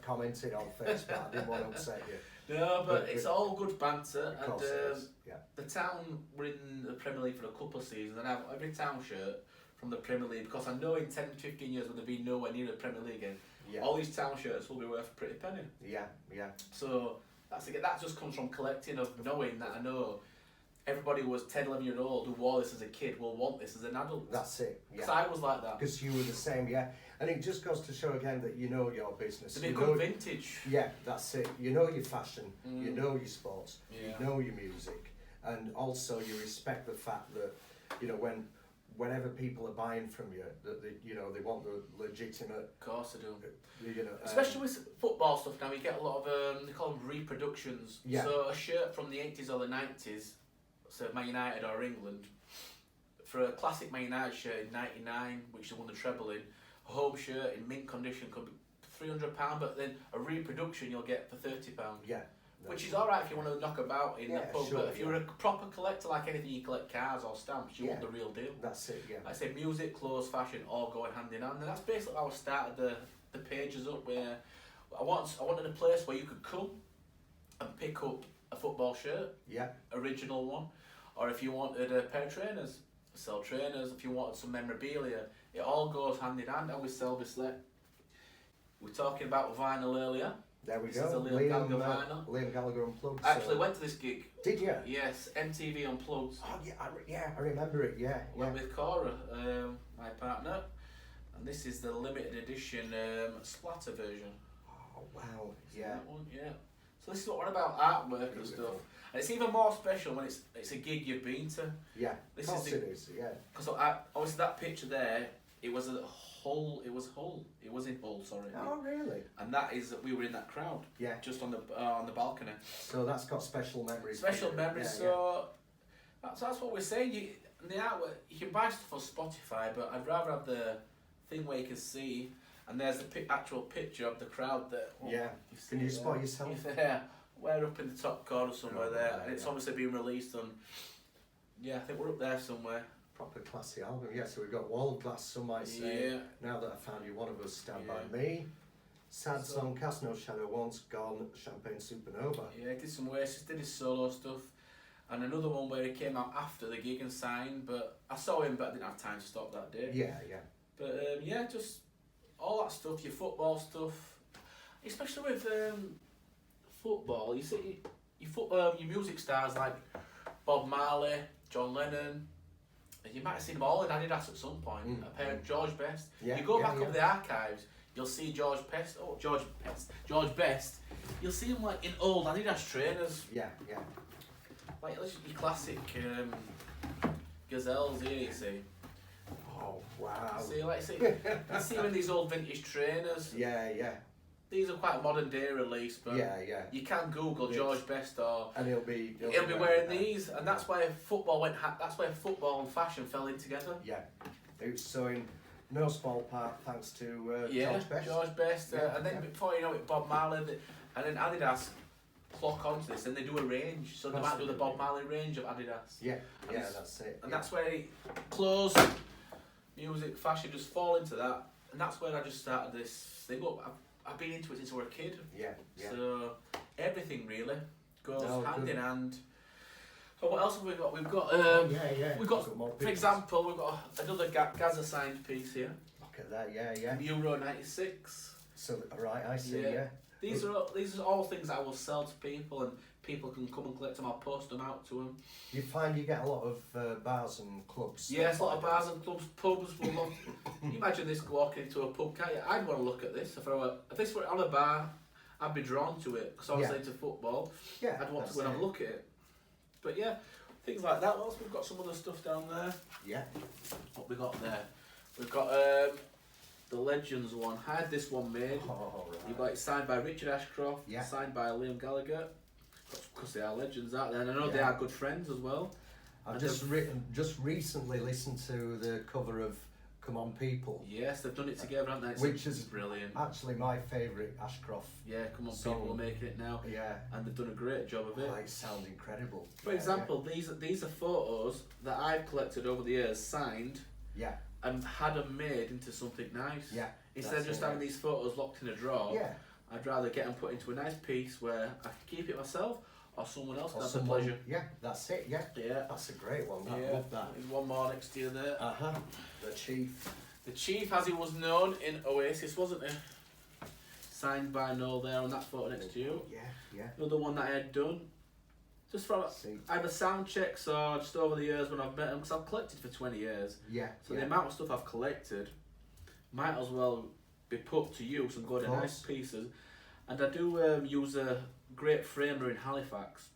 commenting on Facebook. I didn't want to upset you. No, but it's all good banter, Of and course it is. Yeah. the town were in the Premier League for a couple of seasons, and I have every town shirt from the Premier League because I know in 10 15 years when they'll be nowhere near the Premier League again, Yeah. all these town shirts will be worth a pretty penny. Yeah. So that just comes from collecting, of knowing that I know everybody who was 10, 11 years old who wore this as a kid will want this as an adult. That's it. Because Yeah. I was like that. Because you were the same. Yeah. And it just goes to show again that you know your business. To be You good know- vintage. Yeah, that's it. You know your fashion, you know your sports, Yeah. you know your music, and also you respect the fact that, you know, whenever people are buying from you, that they want the legitimate, Of course I do. you know. Especially with football stuff now, you get a lot of, they call them reproductions. Yeah. So a shirt from the 80s or the 90s, so Man United or England, for a classic Man United shirt in 99, which they won the treble in, a home shirt in mint condition could be £300, but then a reproduction you'll get for £30. Yeah. Which is alright if you want to knock about in Yeah, the pub, sure, but if you're a proper collector, like anything you collect cars or stamps, you want Yeah. the real deal. That's it. Yeah. Like I say, music, clothes, fashion, all going hand in hand, and that's basically how I started the pages up. Where I wanted a place where you could come and pick up a football shirt, Yeah. original one, or if you wanted a pair of trainers, we sell trainers. If you wanted some memorabilia, it all goes hand in hand, and we sell this. We're talking about vinyl earlier. There we This go. is a Liam Gallagher vinyl. Liam Gallagher Unplugged. I actually went to this gig. Did you? Yes, MTV Unplugged. Oh yeah, I remember it. Yeah. Went with Cora, my partner, and this is the limited edition splatter version. Oh wow. See Yeah. that one? Yeah. So this is what we're about, artwork and stuff. And it's even more special when it's a gig you've been to. Yeah. This Of course is it is. Yeah. Because obviously that picture there, it was a Hull. It was Hull. It was in Hull, sorry. Oh really? And that is we were in that crowd. Yeah. Just on the balcony. So that's got special memories. Special for you. memories. Yeah, So that's what we're saying. The artwork, you can buy stuff on Spotify, but I'd rather have the thing where you can see. And there's the actual picture of the crowd that. Yeah. Can you spot yourself? Yeah. We're up in the top corner somewhere Oh, there, yeah, and it's yeah. obviously been released on. Yeah, I think we're up there somewhere. Proper classy album. Yeah. So we've got Wall of Glass. Some might say. Yeah. Now that I found you, one of us, Stand Yeah. by Me. Sad So- Song, Cast No Shadow, Once Gone, Champagne Supernova. Yeah, he did some Oasis, did his solo stuff, and another one where he came out after the gig and signed. But I saw him, but I didn't have time to stop that day. Yeah, yeah. But yeah, just all that stuff, your football stuff, especially with football. You see, your music stars like Bob Marley, John Lennon. And you might have seen them all in Adidas at some point. Mm. A pair of George Best. Yeah, You go yeah, back yeah. over the archives, you'll see George Best. George Best. You'll see him like in old Adidas trainers, Yeah, yeah. like your classic gazelles here. You see, Oh, wow. you see him in these old vintage trainers. Yeah, yeah. These are quite modern day release, but Yeah, yeah. you can Google Yes. George Best or. And he'll be Wearing these, and that's where football went. That's where football and fashion fell in together. Yeah. It's so in no small part thanks to George Best. And then yeah. before you know it, Bob Marley, and then Adidas clock onto this, and they do a range. So they might do the Bob Marley range of Adidas. Yeah, And yeah, it's- that's it. And yeah. that's where clothes, music, fashion just fall into that, and that's where I just started this thing up. I've been into it since I was a kid. Yeah, yeah. So everything really goes Oh, hand good. in hand. So what else have we got? We've got yeah. we've got more for pictures. example, we've got another Gaza signed piece here. Look at that, yeah, yeah. Euro '96. So, right, I see, Yeah. yeah. These are all things I will sell to people, and people can come and collect them. I'll post them out to them. You find you get a lot of bars and clubs. Yes, a lot of bars and clubs, pubs will love. You imagine this walking into a pub, can't you? I'd want to look at this. If this were on a bar, I'd be drawn to it because I was Yeah. into football. Yeah, I'd want to that's go and have it. a look at it. But yeah, things like that. What else? We've got some other stuff down there. Yeah. What we got there? We've got the Legends one. I had this one made. Oh, right. You've got it signed by Richard Ashcroft, Yeah. signed by Liam Gallagher. Because they are legends, aren't they? And I know they Yeah. are good friends as well. I've And just recently listened to the cover of Come On People, Yes, they've done it together, haven't they? It's which is brilliant. actually my favourite Ashcroft. Yeah, come on, song. people are making it now, Yeah. and they've done a great job of it. Oh, it sounds incredible. For Yeah, example, these are photos that I've collected over the years, signed, Yeah, and had them made into something nice. yeah. Instead of that's just it, having these photos locked in a drawer, Yeah. I'd rather get them put into a nice piece where I can keep it myself, or someone else Or can have the someone- pleasure. Yeah, that's it, yeah. Yeah. That's a great one. I Yeah. love that. There's one more next to you there. Uh-huh. The Chief. The Chief, as he was known in Oasis, wasn't he? Signed by Noel there on that photo next to you. Yeah, yeah. Another one that I had done. Just from See. either sound checks or just over the years when I've met him, because I've collected for 20 years. Yeah, So yeah. the amount of stuff I've collected might as well be put to use and go to Of nice course. pieces. And I do use a great framer in Halifax.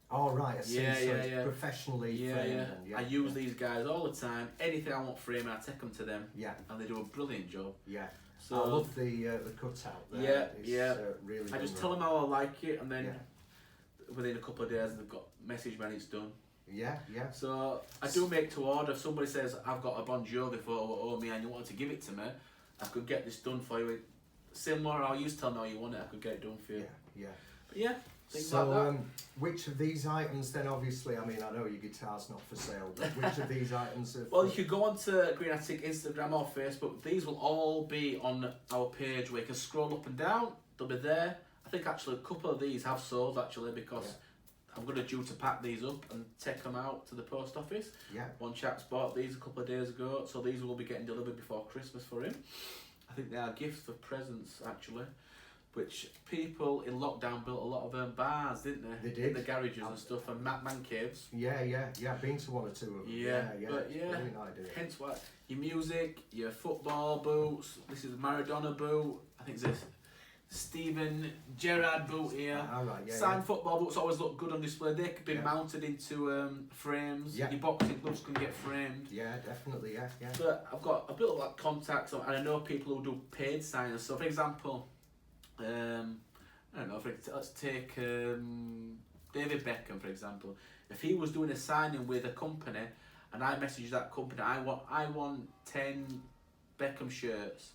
Oh, right, I see. Yeah, so yeah, it's yeah. professionally Yeah, framed yeah. and I use these guys all the time. Anything I want framing, I take them to them, Yeah, and they do a brilliant job. yeah. So I love the cutout there. Yeah, It's, yeah. Really I just done tell them how I like it, and then Yeah. within a couple of days they've got message when it's done. Yeah, yeah. So I do make to order. If somebody says I've got a Bon Jovi photo at home and you wanted to give it to me, I could get this done for you. Similar, or you just tell me how you want it, I could get it done for you. Yeah, yeah. But yeah, things So, like that. which of these items then, obviously, I mean, I know your guitar's not for sale, but which of these items have... Well, you could go onto Green Attic Instagram or Facebook. These will all be on our page where you can scroll up and down. They'll be there. I think actually a couple of these have sold actually because I'm going to due to pack these up and take them out to the post office. Yeah. One chap's bought these a couple of days ago, so these will be getting delivered before Christmas for him. I think they are gifts for presents, actually, which people in lockdown built a lot of bars, didn't they? They did. In the garages and stuff, and man caves. Yeah, I've been to one or two of them. Yeah, but it's yeah, brilliant idea. hence why your music, your football boots, this is a Maradona boot, I think there's Steven Gerrard boot here. All right, yeah. Signed football boots always look good on display. They could be Yeah. mounted into frames. Yeah. Your boxing gloves can get framed. Yeah, definitely, yeah. But I've got a bit of like contacts, and I know people who do paid signings. So, for example, I don't know. Let's take David Beckham, for example. If he was doing a signing with a company, and I message that company, I want 10 Beckham shirts.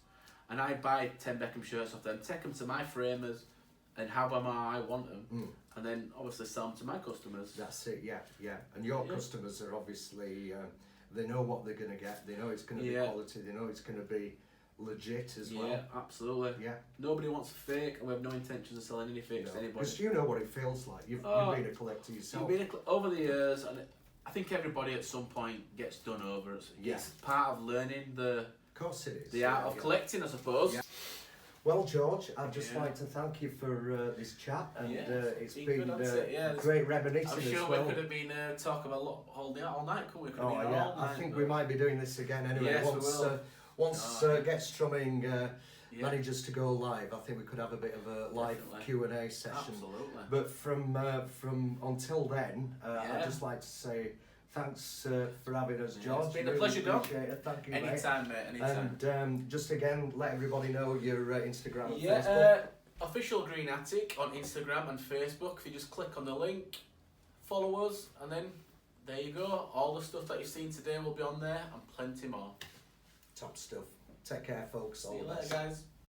And I buy 10 Beckham shirts off them, take them to my framers, and however I want them, and then obviously sell them to my customers. That's it, yeah. And your customers are obviously, they know what they're going to get, they know it's going to be quality, they know it's going to be legit as well. Yeah, absolutely. Yeah. Nobody wants a fake, and we have no intentions of selling any fakes to anybody. Because you know what it feels like, you've been a collector yourself. Over the years, and I think everybody at some point gets done over. It's part of learning the course it is. The art of collecting, I suppose. Yeah. Well, George, I'd just like to thank you for this chat, and it's been great reminiscing as well. I'm sure we could have been talking about all night, couldn't we? I think we might be doing this again anyway. Yes, once Get Strumming manages to go live, I think we could have a bit of a live Q&A session. Absolutely. But from until then, I'd just like to say thanks for having us, George. It's been a pleasure, Doc. Thank you, anytime, mate. Anytime. And just again, let everybody know your Instagram and Facebook. Official Green Attic on Instagram and Facebook. If you just click on the link, follow us, and then there you go. All the stuff that you've seen today will be on there, and plenty more. Top stuff. Take care, folks. See you later, guys.